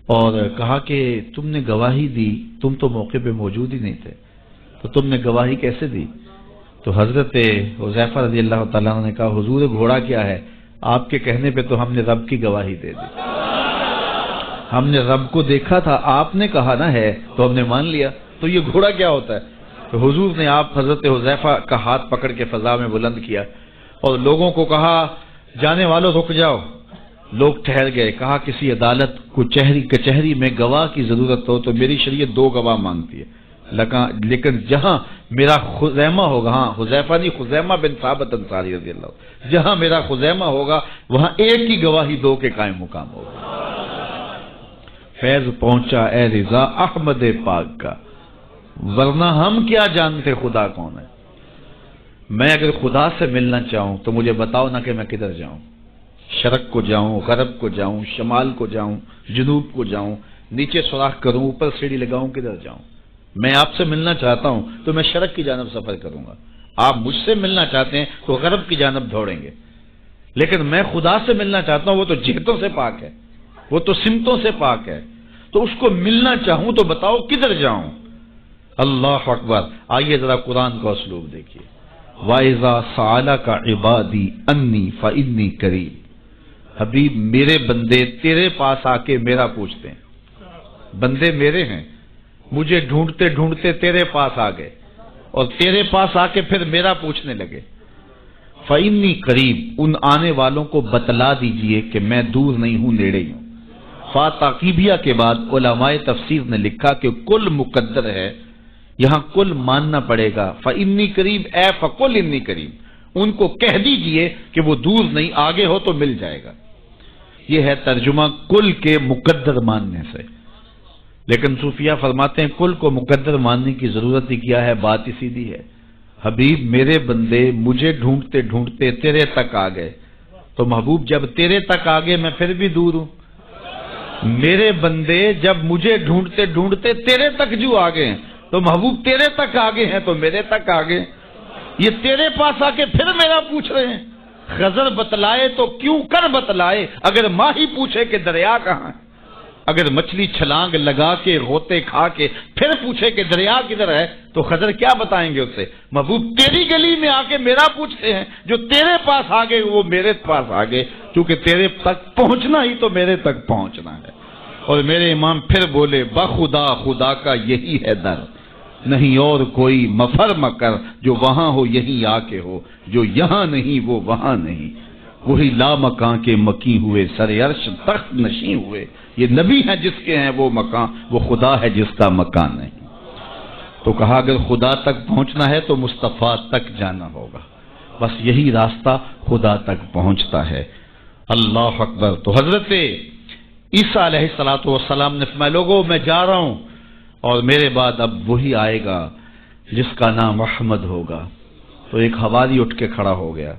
اور کہا کہ تم نے گواہی دی، تم تو موقع پہ موجود ہی نہیں تھے، تو تم نے گواہی کیسے دی؟ تو حضرت حذیفہ رضی اللہ تعالیٰ عنہ نے کہا حضور گھوڑا کیا ہے، آپ کے کہنے پہ تو ہم نے رب کی گواہی دے دی، ہم نے رب کو دیکھا تھا، آپ نے کہا نہ ہے تو ہم نے مان لیا، تو یہ گھوڑا کیا ہوتا ہے؟ تو حضور نے آپ حضرت حذیفہ کا ہاتھ پکڑ کے فضا میں بلند کیا اور لوگوں کو کہا جانے والوں رک جاؤ۔ لوگ ٹھہر گئے، کہا کسی عدالت کو کچہری میں گواہ کی ضرورت ہو تو میری شریعت 2 گواہ مانگتی ہے، لیکن جہاں میرا خزیمہ ہوگا، ہاں حذیفہ نہیں، خزیمہ بن ثابت انصاری رضی اللہ، جہاں میرا خزیمہ ہوگا وہاں ایک کی گواہی 2 کے قائم مقام ہوگا۔ فیض پہنچا اے رضا احمد پاک کا، ورنہ ہم کیا جانتے خدا کون ہے۔ میں اگر خدا سے ملنا چاہوں تو مجھے بتاؤ نہ کہ میں کدھر جاؤں، شرق کو جاؤں، غرب کو جاؤں، شمال کو جاؤں، جنوب کو جاؤں، نیچے سوراخ کروں، اوپر سیڑھی لگاؤں، کدھر جاؤں؟ میں آپ سے ملنا چاہتا ہوں تو میں شرق کی جانب سفر کروں گا، آپ مجھ سے ملنا چاہتے ہیں تو غرب کی جانب دوڑیں گے، لیکن میں خدا سے ملنا چاہتا ہوں، وہ تو جہتوں سے پاک ہے، وہ تو سمتوں سے پاک ہے، تو اس کو ملنا چاہوں تو بتاؤ کدھر جاؤں؟ اللہ اکبر۔ آئیے ذرا قرآن کا اسلوب دیکھیے، وَإِذَا سَأَلَكَ عِبَادِي أَنِّي فَإِنِّي قَرِيبٌ۔ حبیب میرے بندے تیرے پاس آ کے میرا پوچھتے ہیں، بندے میرے ہیں، مجھے ڈھونڈتے ڈھونڈتے تیرے پاس آ گئے اور تیرے پاس آ کے پھر میرا پوچھنے لگے۔ فَإِنِّي قَرِيبٌ، ان آنے والوں کو بتلا دیجئے کہ میں دور نہیں ہوں، نیڑے ہی ہوں۔ فا تاقیبیہ کے بعد علماء تفسیر نے لکھا کہ کل مقدر ہے، یہاں کل ماننا پڑے گا، فَإِنِّي قَرِيبٌ اے فَقُلْ إِنِّي قَرِيبٌ، ان کو کہہ دیجئے کہ وہ دور نہیں، آگے ہو تو مل جائے گا۔ یہ ہے ترجمہ کل کے مقدر ماننے سے، لیکن صوفیہ فرماتے ہیں کل کو مقدر ماننے کی ضرورت ہی کیا ہے، بات ہی سیدھی ہے۔ حبیب میرے بندے مجھے ڈھونڈتے ڈھونڈتے تیرے تک آ گئے، تو محبوب جب تیرے تک آ گئے میں پھر بھی دور ہوں۔ میرے بندے جب مجھے ڈھونڈتے ڈھونڈتے تیرے تک جو آ گئے ہیں تو محبوب تیرے تک آگے ہیں تو میرے تک آگے، یہ تیرے پاس آ کے پھر میرا پوچھ رہے ہیں۔ خضر بتلائے تو کیوں کر بتلائے، اگر ماہی پوچھے کہ دریا کہاں ہے، اگر مچھلی چھلانگ لگا کے غوطے کھا کے پھر پوچھے کہ دریا کدھر ہے تو خضر کیا بتائیں گے اسے؟ محبوب تیری گلی میں آ کے میرا پوچھتے ہیں، جو تیرے پاس آ گئے وہ میرے پاس آ گئے، کیونکہ تیرے تک پہنچنا ہی تو میرے تک پہنچنا ہے۔ اور میرے امام پھر بولے بخدا خدا کا یہی ہے در، نہیں اور کوئی مفر مکر، جو وہاں ہو یہیں آ کے ہو، جو یہاں نہیں وہ وہاں نہیں، وہی لا مکان کے مکی ہوئے، سر عرش تخت نشیں ہوئے، یہ نبی ہیں جس کے ہیں وہ مکان، وہ خدا ہے جس کا مکان نہیں۔ تو کہا اگر خدا تک پہنچنا ہے تو مصطفیٰ تک جانا ہوگا، بس یہی راستہ خدا تک پہنچتا ہے۔ اللہ اکبر۔ تو حضرت عیسیٰ علیہ السلام نے فرمایا لوگوں میں جا رہا ہوں اور میرے بعد اب وہی آئے گا جس کا نام احمد ہوگا۔ تو ایک حواری اٹھ کے کھڑا ہو گیا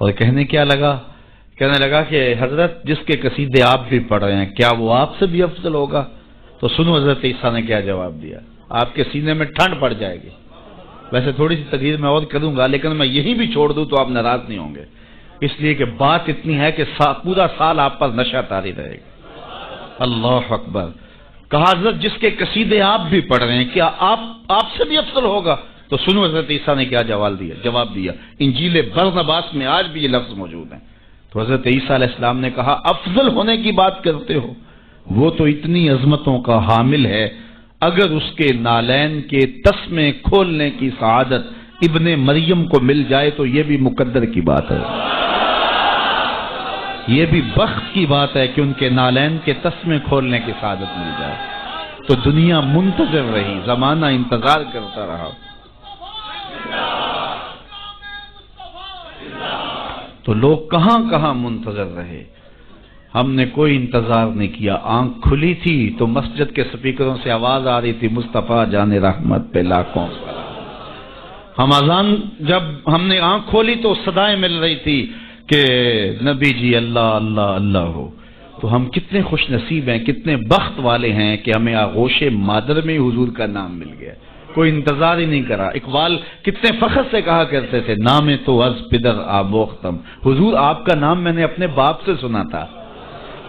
اور کہنے لگا کہ حضرت جس کے قصیدے آپ بھی پڑھ رہے ہیں کیا وہ آپ سے بھی افضل ہوگا؟ تو سنو حضرت عیسیٰ نے کیا جواب دیا، آپ کے سینے میں ٹھنڈ پڑ جائے گی۔ ویسے تھوڑی سی تقریر میں اور کروں گا لیکن میں یہی بھی چھوڑ دوں تو آپ ناراض نہیں ہوں گے، اس لیے کہ بات اتنی ہے کہ پورا سال آپ پر نشہ طاری رہے گا۔ اللہ اکبر۔ کہا حضرت جس کے قصیدے آپ بھی پڑھ رہے ہیں کیا آپ سے بھی افضل ہوگا؟ تو سنو حضرت عیسیٰ نے کیا جواب دیا. انجیل برنباس میں آج بھی یہ لفظ موجود ہیں. تو حضرت عیسیٰ علیہ السلام نے کہا افضل ہونے کی بات کرتے ہو، وہ تو اتنی عظمتوں کا حامل ہے، اگر اس کے نالین کے تسمے کھولنے کی سعادت ابن مریم کو مل جائے تو یہ بھی مقدر کی بات ہے، یہ بھی بخت کی بات ہے کہ ان کے نالین کے تسمے کھولنے کی سعادت مل جائے. تو دنیا منتظر رہی، زمانہ انتظار کرتا رہا. تو لوگ کہاں کہاں منتظر رہے، ہم نے کوئی انتظار نہیں کیا. آنکھ کھلی تھی تو مسجد کے سپیکروں سے آواز آ رہی تھی مصطفیٰ جان رحمت پہ لاکھوں سلام. ہم اذان جب ہم نے آنکھ کھولی تو صدائیں مل رہی تھی کہ نبی جی اللہ اللہ اللہ ہو. تو ہم کتنے خوش نصیب ہیں، کتنے بخت والے ہیں کہ ہمیں آغوش مادر میں حضور کا نام مل گیا، کوئی انتظار ہی نہیں کرا. اقبال کتنے فخر سے کہا کرتے تھے نام تو از پدر آموختم. حضور آپ کا نام میں نے اپنے باپ سے سنا تھا،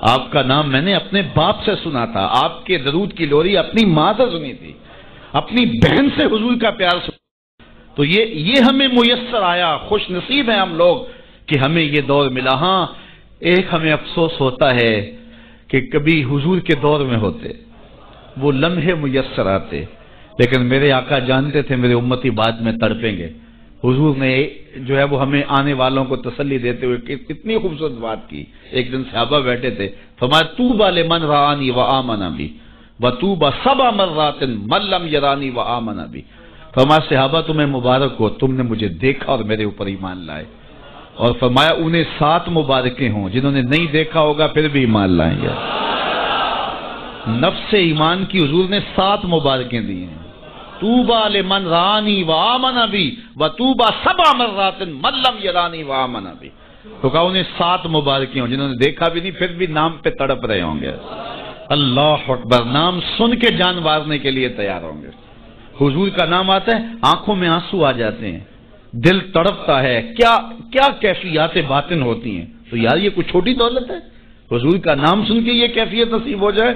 آپ کا نام میں نے اپنے باپ سے سنا تھا، آپ کے درود کی لوری اپنی ماں سے سنی تھی، اپنی بہن سے حضور کا پیار سنا. تو یہ ہمیں میسر آیا. خوش نصیب ہیں ہم لوگ کہ ہمیں یہ دور ملا. ہاں ایک ہمیں افسوس ہوتا ہے کہ کبھی حضور کے دور میں ہوتے وہ لمحے میسر آتے، لیکن میرے آقا جانتے تھے میرے امتی بعد میں تڑپیں گے. حضور نے جو ہے وہ ہمیں آنے والوں کو تسلی دیتے ہوئے اتنی خوبصورت بات کی. ایک دن صحابہ بیٹھے تھے، فرمایا طوبی لمن رآنی وآمن بی وطوبی سبع مرات من لم یرانی وآمن بی. فرمایا صحابہ تمہیں مبارک ہو، تم نے مجھے دیکھا اور میرے اوپر ایمان لائے. اور فرمایا انہیں 7 مبارکیں ہوں جنہوں نے نہیں دیکھا ہوگا پھر بھی ایمان لائیں گے. نفس ایمان کی حضور نے 7 مبارکیں دی ہیں. طوبی لمن رآنی وآمن بی وطوبی سبع مرات من لم یرانی وآمن بی. تو کہا انہیں 7 مبارکیں ہوں جنہوں نے دیکھا بھی نہیں پھر بھی نام پہ تڑپ رہے ہوں گے. اللہ اکبر. نام سن کے جان مارنے کے لیے تیار ہوں گے. حضور کا نام آتا ہے آنکھوں میں آنسو آ جاتے ہیں، دل تڑپتا ہے. کیا کیفیات باطن ہوتی ہیں. تو یار یہ کوئی چھوٹی دولت ہے، حضور کا نام سن کے یہ کیفیت نصیب ہو جائے،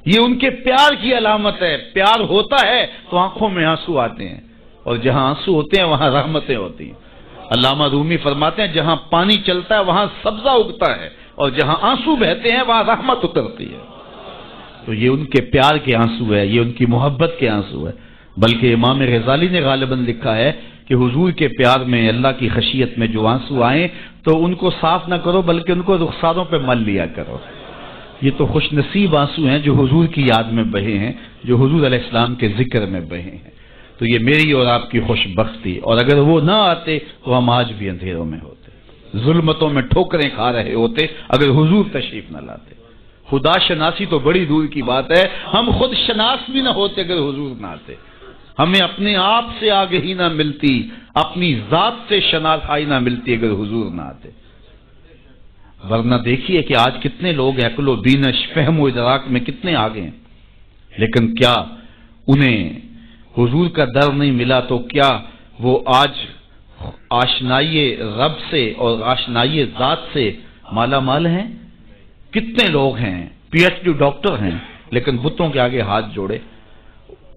یہ ان کے پیار کی علامت ہے. پیار ہوتا ہے تو آنکھوں میں آنسو آتے ہیں، اور جہاں آنسو ہوتے ہیں وہاں رحمتیں ہوتی ہیں. علامہ رومی فرماتے ہیں جہاں پانی چلتا ہے وہاں سبزہ اگتا ہے، اور جہاں آنسو بہتے ہیں وہاں رحمت اترتی ہے. تو یہ ان کے پیار کے آنسو ہے، یہ ان کی محبت کے آنسو ہے. بلکہ امام غزالی نے غالباً لکھا ہے کہ حضور کے پیار میں، اللہ کی خشیت میں جو آنسو آئیں تو ان کو صاف نہ کرو بلکہ ان کو رخساروں پہ مل لیا کرو. یہ تو خوش نصیب آنسو ہیں جو حضور کی یاد میں بہے ہیں، جو حضور علیہ السلام کے ذکر میں بہے ہیں. تو یہ میری اور آپ کی خوش بختی. اور اگر وہ نہ آتے تو ہم آج بھی اندھیروں میں ہوتے، ظلمتوں میں ٹھوکریں کھا رہے ہوتے اگر حضور تشریف نہ لاتے. خدا شناسی تو بڑی دور کی بات ہے، ہم خود شناس بھی نہ ہوتے اگر حضور نہ آتے. ہمیں اپنے آپ سے آگہی نہ ملتی، اپنی ذات سے شناسائی نہ ملتی اگر حضور نہ آتے. ورنہ دیکھیے کہ آج کتنے لوگ عقل و بینش، فہم و ادراک میں کتنے آگے ہیں، لیکن کیا انہیں حضور کا در نہیں ملا تو کیا وہ آج آشنائی رب سے اور آشنائی ذات سے مالا مال ہیں؟ کتنے لوگ ہیں PhD ڈاکٹر ہیں لیکن بتوں کے آگے ہاتھ جوڑے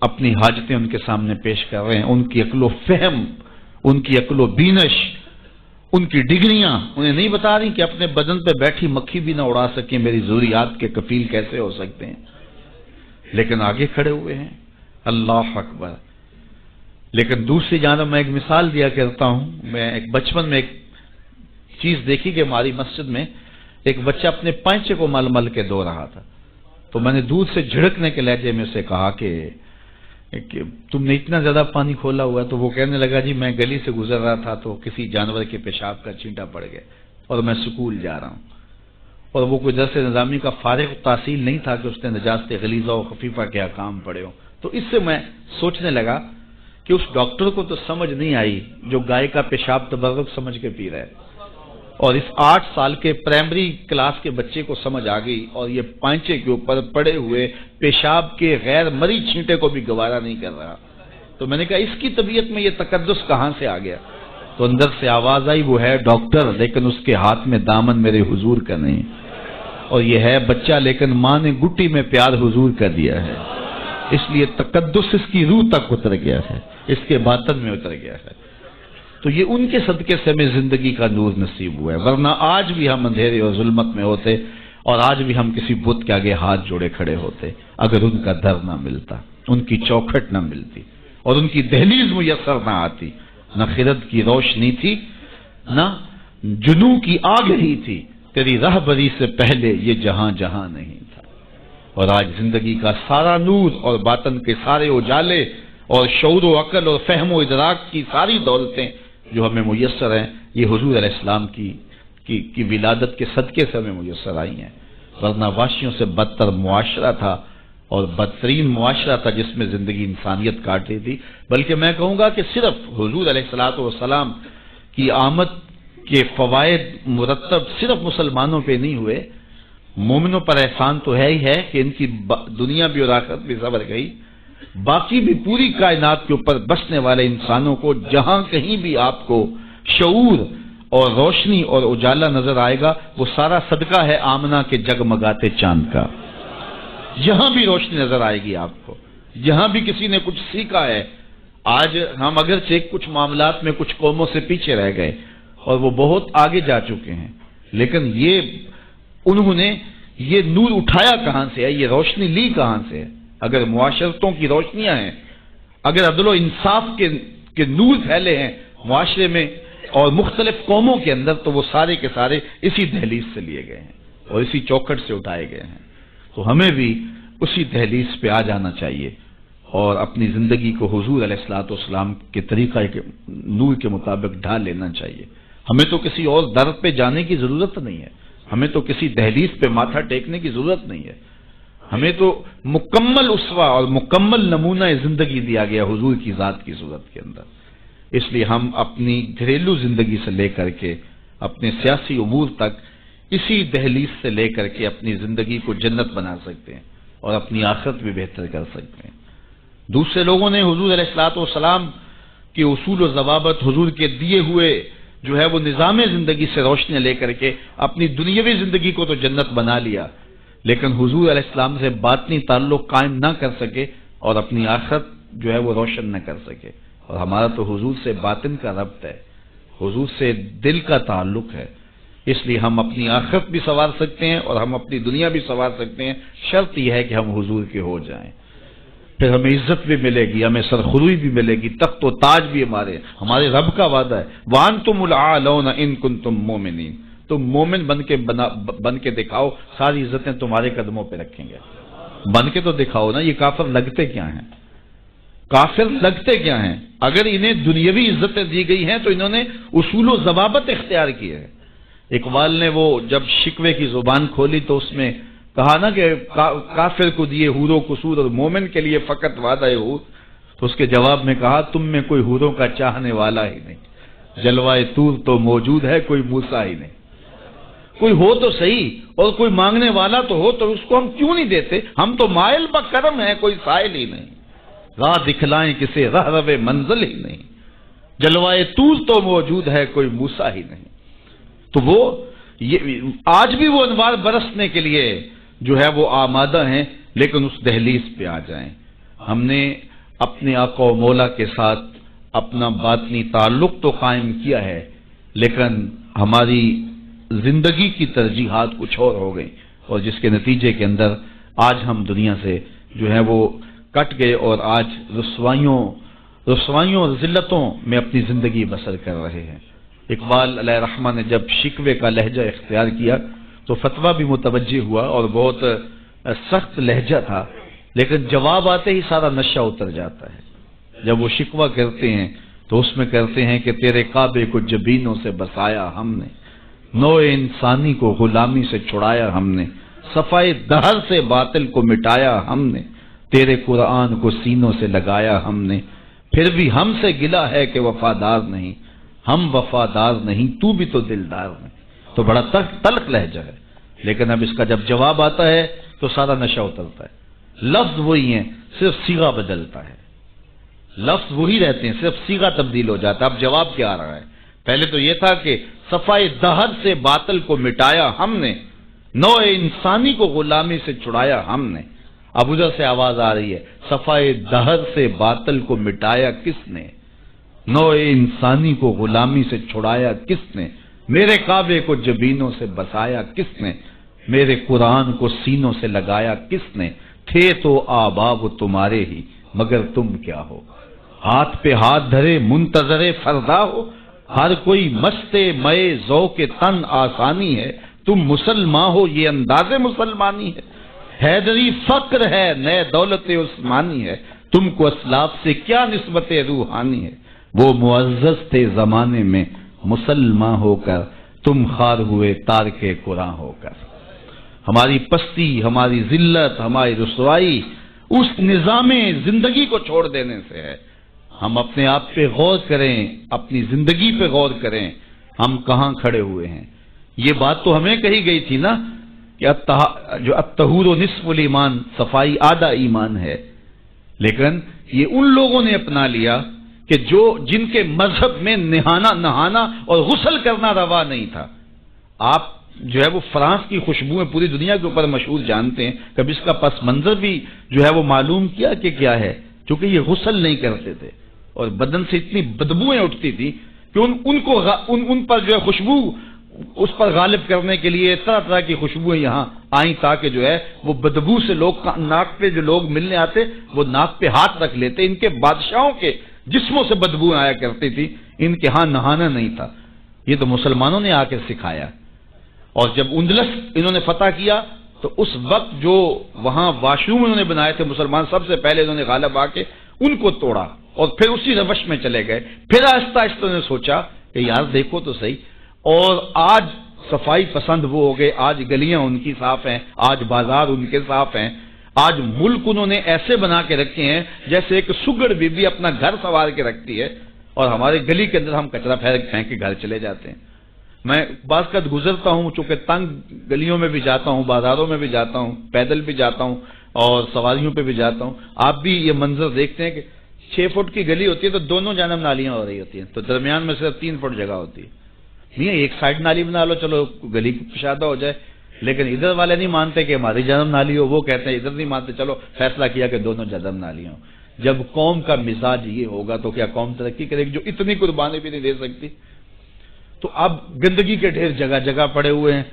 اپنی حاجتیں ان کے سامنے پیش کر رہے ہیں. ان کی عقل و فہم، ان کی عقل و بینش، ان کی ڈگریاں انہیں نہیں بتا رہی کہ اپنے بدن پہ بیٹھی مکھی بھی نہ اڑا سکیں میری ضروریات کے کفیل کیسے ہو سکتے ہیں، لیکن آگے کھڑے ہوئے ہیں. اللہ اکبر. لیکن دوسری جانب میں ایک مثال دیا کرتا ہوں. میں ایک بچپن میں ایک چیز دیکھی کہ ہماری مسجد میں ایک بچہ اپنے پینچے کو مل مل کے دھو رہا تھا. تو میں نے دودھ سے جھڑکنے کے لہجے میں سے کہا کہ تم نے اتنا زیادہ پانی کھولا ہوا. تو وہ کہنے لگا جی میں گلی سے گزر رہا تھا تو کسی جانور کے پیشاب کا چھینٹا پڑ گیا اور میں سکول جا رہا ہوں. اور وہ کوئی درس نظامی کا فارغ تحصیل نہیں تھا کہ اس نے نجاست غلیظہ و خفیفہ کے احکام پڑھے ہوں. تو اس سے میں سوچنے لگا کہ اس ڈاکٹر کو تو سمجھ نہیں آئی جو گائے کا پیشاب تبرک سمجھ کے پی رہا ہے، اور اس 8 سال کے پرائمری کلاس کے بچے کو سمجھ آ گئی اور یہ پانچے کے اوپر پڑے ہوئے پیشاب کے غیر مری چھینٹے کو بھی گوارا نہیں کر رہا. تو میں نے کہا اس کی طبیعت میں یہ تقدس کہاں سے آ گیا؟ تو اندر سے آواز آئی وہ ہے ڈاکٹر لیکن اس کے ہاتھ میں دامن میرے حضور کا نہیں، اور یہ ہے بچہ لیکن ماں نے گٹی میں پیار حضور کا دیا ہے. اس لیے تقدس اس کی روح تک اتر گیا ہے، اس کے باطن میں اتر گیا ہے. تو یہ ان کے صدقے سے ہمیں زندگی کا نور نصیب ہوا ہے، ورنہ آج بھی ہم اندھیرے اور ظلمت میں ہوتے، اور آج بھی ہم کسی بت کے آگے ہاتھ جوڑے کھڑے ہوتے اگر ان کا در نہ ملتا، ان کی چوکھٹ نہ ملتی، اور ان کی دہلیز میسر نہ آتی. نہ خرد کی روشنی تھی، نہ جنوں کی آگ ہی تھی، تیری رہبری سے پہلے یہ جہاں جہاں نہیں تھا. اور آج زندگی کا سارا نور اور باطن کے سارے اجالے اور شعور و عقل اور فہم و ادراک کی ساری دولتیں جو ہمیں میسر ہیں، یہ حضور علیہ السلام کی ولادت کے صدقے سے ہمیں میسر آئی ہیں. ورنہ وحشیوں سے بدتر معاشرہ تھا، اور بدترین معاشرہ تھا جس میں زندگی انسانیت کاٹ رہی تھی. بلکہ میں کہوں گا کہ صرف حضور علیہ الصلوۃ والسلام کی آمد کے فوائد مرتب صرف مسلمانوں پہ نہیں ہوئے، مومنوں پر احسان تو ہے ہی ہے کہ ان کی دنیا بھی اور آخرت بھی سنور گئی، باقی بھی پوری کائنات کے اوپر بسنے والے انسانوں کو جہاں کہیں بھی آپ کو شعور اور روشنی اور اجالا نظر آئے گا، وہ سارا صدقہ ہے آمنہ کے جگمگاتے چاند کا. جہاں بھی روشنی نظر آئے گی آپ کو، جہاں بھی کسی نے کچھ سیکھا ہے. آج ہم اگرچہ کچھ معاملات میں کچھ قوموں سے پیچھے رہ گئے اور وہ بہت آگے جا چکے ہیں، لیکن انہوں نے یہ نور اٹھایا کہاں سے ہے، یہ روشنی لی کہاں سے ہے؟ اگر معاشرتوں کی روشنیاں ہیں، اگر عدل و انصاف کے نور پھیلے ہیں معاشرے میں اور مختلف قوموں کے اندر، تو وہ سارے کے سارے اسی دہلیز سے لیے گئے ہیں اور اسی چوکھٹ سے اٹھائے گئے ہیں. تو ہمیں بھی اسی دہلیز پہ آ جانا چاہیے اور اپنی زندگی کو حضور علیہ الصلوۃ والسلام کے طریقہ کے نور کے مطابق ڈھال لینا چاہیے. ہمیں تو کسی اور در پہ جانے کی ضرورت نہیں ہے، ہمیں تو کسی دہلیز پہ ماتھا ٹیکنے کی ضرورت نہیں ہے. ہمیں تو مکمل اسوہ اور مکمل نمونہ زندگی دیا گیا حضور کی ذات کی صورت کے اندر. اس لیے ہم اپنی گھریلو زندگی سے لے کر کے اپنے سیاسی امور تک اسی دہلیز سے لے کر کے اپنی زندگی کو جنت بنا سکتے ہیں اور اپنی آخرت بھی بہتر کر سکتے ہیں. دوسرے لوگوں نے حضور علیہ الصلوۃ والسلام کے اصول و ضوابط، حضور کے دیے ہوئے جو ہے وہ نظام زندگی سے روشنی لے کر کے اپنی دنیاوی زندگی کو تو جنت بنا لیا، لیکن حضور علیہ السلام سے باطنی تعلق قائم نہ کر سکے اور اپنی آخرت جو ہے وہ روشن نہ کر سکے. اور ہمارا تو حضور سے باطن کا ربط ہے، حضور سے دل کا تعلق ہے. اس لیے ہم اپنی آخرت بھی سنوار سکتے ہیں اور ہم اپنی دنیا بھی سنوار سکتے ہیں. شرط یہ ہے کہ ہم حضور کے ہو جائیں، پھر ہمیں عزت بھی ملے گی، ہمیں سرخروئی بھی ملے گی، تخت و تاج بھی ہمارے رب کا وعدہ ہے. وَأَنْتُمُ الْأَعْلَوْنَ إِن كُنتُم مُؤْمِنِينَ. تم مومن بن کے دکھاؤ، ساری عزتیں تمہارے قدموں پہ رکھیں گے. بن کے تو دکھاؤ نا. یہ کافر لگتے کیا ہیں؟ کافر لگتے کیا ہیں؟ اگر انہیں دنیاوی عزتیں دی گئی ہیں تو انہوں نے اصول و ضوابط اختیار کیے ہیں. اقبال نے وہ جب شکوے کی زبان کھولی تو اس میں کہا نا کہ کافر کو دیے حوروں قصور اور مومن کے لیے فقط وعدہ حور. تو اس کے جواب میں کہا تم میں کوئی حوروں کا چاہنے والا ہی نہیں، جلوائے طور تو موجود ہے کوئی موسیٰ ہی نہیں. کوئی ہو تو صحیح اور کوئی مانگنے والا تو ہو، تو اس کو ہم کیوں نہیں دیتے؟ ہم تو مائل بکرم ہیں، کوئی سائل ہی نہیں. راہ دکھلائیں کسے راہ روے منزل ہی نہیں، جلوائے طور تو موجود ہے کوئی موسیٰ ہی نہیں. تو وہ آج بھی وہ انوار برسنے کے لیے جو ہے وہ آمادہ ہیں، لیکن اس دہلیز پہ آ جائیں. ہم نے اپنے آقا و مولا کے ساتھ اپنا باطنی تعلق تو قائم کیا ہے، لیکن ہماری زندگی کی ترجیحات کچھ اور ہو گئی، اور جس کے نتیجے کے اندر آج ہم دنیا سے جو ہے وہ کٹ گئے اور آج رسوائیوں اور ذلتوں میں اپنی زندگی بسر کر رہے ہیں. اقبال علیہ رحمہ نے جب شکوے کا لہجہ اختیار کیا تو فتویٰ بھی متوجہ ہوا اور بہت سخت لہجہ تھا، لیکن جواب آتے ہی سارا نشہ اتر جاتا ہے. جب وہ شکوہ کرتے ہیں تو اس میں کرتے ہیں کہ تیرے کعبے کو جبینوں سے بسایا ہم نے، نوع انسانی کو غلامی سے چھڑایا ہم نے، صفائے دہر سے باطل کو مٹایا ہم نے، تیرے قرآن کو سینوں سے لگایا ہم نے، پھر بھی ہم سے گلہ ہے کہ وفادار نہیں، ہم وفادار نہیں تو بھی تو دلدار نہیں. تو بڑا تلخ لہجہ ہے، لیکن اب اس کا جب جواب آتا ہے تو سارا نشہ اترتا ہے. لفظ وہی ہیں، صرف صیغہ بدلتا ہے. لفظ وہی رہتے ہیں، صرف صیغہ تبدیل ہو جاتا ہے. اب جواب کیا آ رہا ہے؟ پہلے تو یہ تھا کہ صفائے دہر سے باطل کو مٹایا ہم نے، نوع انسانی کو غلامی سے چھڑایا ہم نے. اب ادھر سے آواز آ رہی ہے، صفائے دہر سے باطل کو مٹایا کس نے، نوع انسانی کو غلامی سے چھڑایا کس نے، میرے کعبے کو جبینوں سے بسایا کس نے، میرے قرآن کو سینوں سے لگایا کس نے، تھے تو آبا وہ تمہارے ہی مگر تم کیا ہو، ہاتھ پہ ہاتھ دھرے منتظر فردا ہو، ہر کوئی مستے مئے ذوق تن آسانی ہے، تم مسلمان ہو یہ انداز مسلمانی ہے، حیدری فقر ہے نئے دولت عثمانی ہے، تم کو اسلاف سے کیا نسبت روحانی ہے، وہ معزز تھے زمانے میں مسلمان ہو کر، تم خار ہوئے تارک قرآن ہو کر۔ ہماری پستی، ہماری ذلت، ہماری رسوائی اس نظام زندگی کو چھوڑ دینے سے ہے۔ ہم اپنے آپ پہ غور کریں، اپنی زندگی پہ غور کریں، ہم کہاں کھڑے ہوئے ہیں۔ یہ بات تو ہمیں کہی گئی تھی نا کہ جو الطہور نصف الایمان، صفائی آدھا ایمان ہے، لیکن یہ ان لوگوں نے اپنا لیا کہ جن کے مذہب میں نہانا اور غسل کرنا روا نہیں تھا۔ آپ جو ہے وہ فرانس کی خوشبوئیں پوری دنیا کے اوپر مشہور جانتے ہیں، کبھی اس کا پس منظر بھی جو ہے وہ معلوم کیا کہ کیا ہے، چونکہ یہ غسل نہیں کرتے تھے اور بدن سے اتنی بدبوئیں اٹھتی تھی کہ ان پر جو ہے خوشبو اس پر غالب کرنے کے لیے طرح طرح کی خوشبوئیں یہاں آئیں تاکہ جو ہے وہ بدبو سے لوگ ناک پہ جو لوگ ملنے آتے وہ ناک پہ ہاتھ رکھ لیتے۔ ان کے بادشاہوں کے جسموں سے بدبو آیا کرتی تھی، ان کے ہاں نہانا نہیں تھا۔ یہ تو مسلمانوں نے آ کے سکھایا، اور جب اندلس انہوں نے فتح کیا تو اس وقت جو وہاں واش روم انہوں نے بنائے تھے مسلمان، سب سے پہلے انہوں نے غالب آ کے ان کو توڑا اور پھر اسی روش میں چلے گئے۔ پھر آہستہ آہستہ انہوں نے سوچا کہ یار دیکھو تو صحیح، اور آج صفائی پسند وہ ہو گئے، آج گلیاں ان کی صاف ہیں، آج بازار ان کے صاف ہیں، آج ملک انہوں نے ایسے بنا کے رکھے ہیں جیسے ایک سگڑ بی بی اپنا گھر سنوار کے رکھتی ہے، اور ہمارے گلی کے اندر ہم کچرا پھینک کے گھر چلے جاتے ہیں۔ میں بعض کا گزرتا ہوں، چونکہ تنگ گلیوں میں بھی جاتا ہوں، بازاروں میں بھی جاتا ہوں، پیدل بھی جاتا ہوں اور سواریوں پہ بھی جاتا ہوں، آپ بھی یہ منظر دیکھتے ہیں کہ 6 فٹ کی گلی ہوتی ہے تو دونوں جانب نالیاں ہو رہی ہوتی ہیں، تو درمیان میں صرف 3 فٹ جگہ ہوتی ہے۔ نہیں ایک سائڈ نالی بنا لو، چلو گلی کشادہ ہو جائے، لیکن ادھر والے نہیں مانتے کہ ہماری جانب نالی ہو، وہ کہتے ہیں ادھر نہیں مانتے، چلو فیصلہ کیا کہ دونوں جانب نالیاں ہوں۔ جب قوم کا مزاج یہ ہوگا تو کیا قوم ترقی کرے گی جو اتنی قربانی بھی نہیں دے سکتی؟ تو اب گندگی کے ڈھیر جگہ جگہ پڑے ہوئے ہیں۔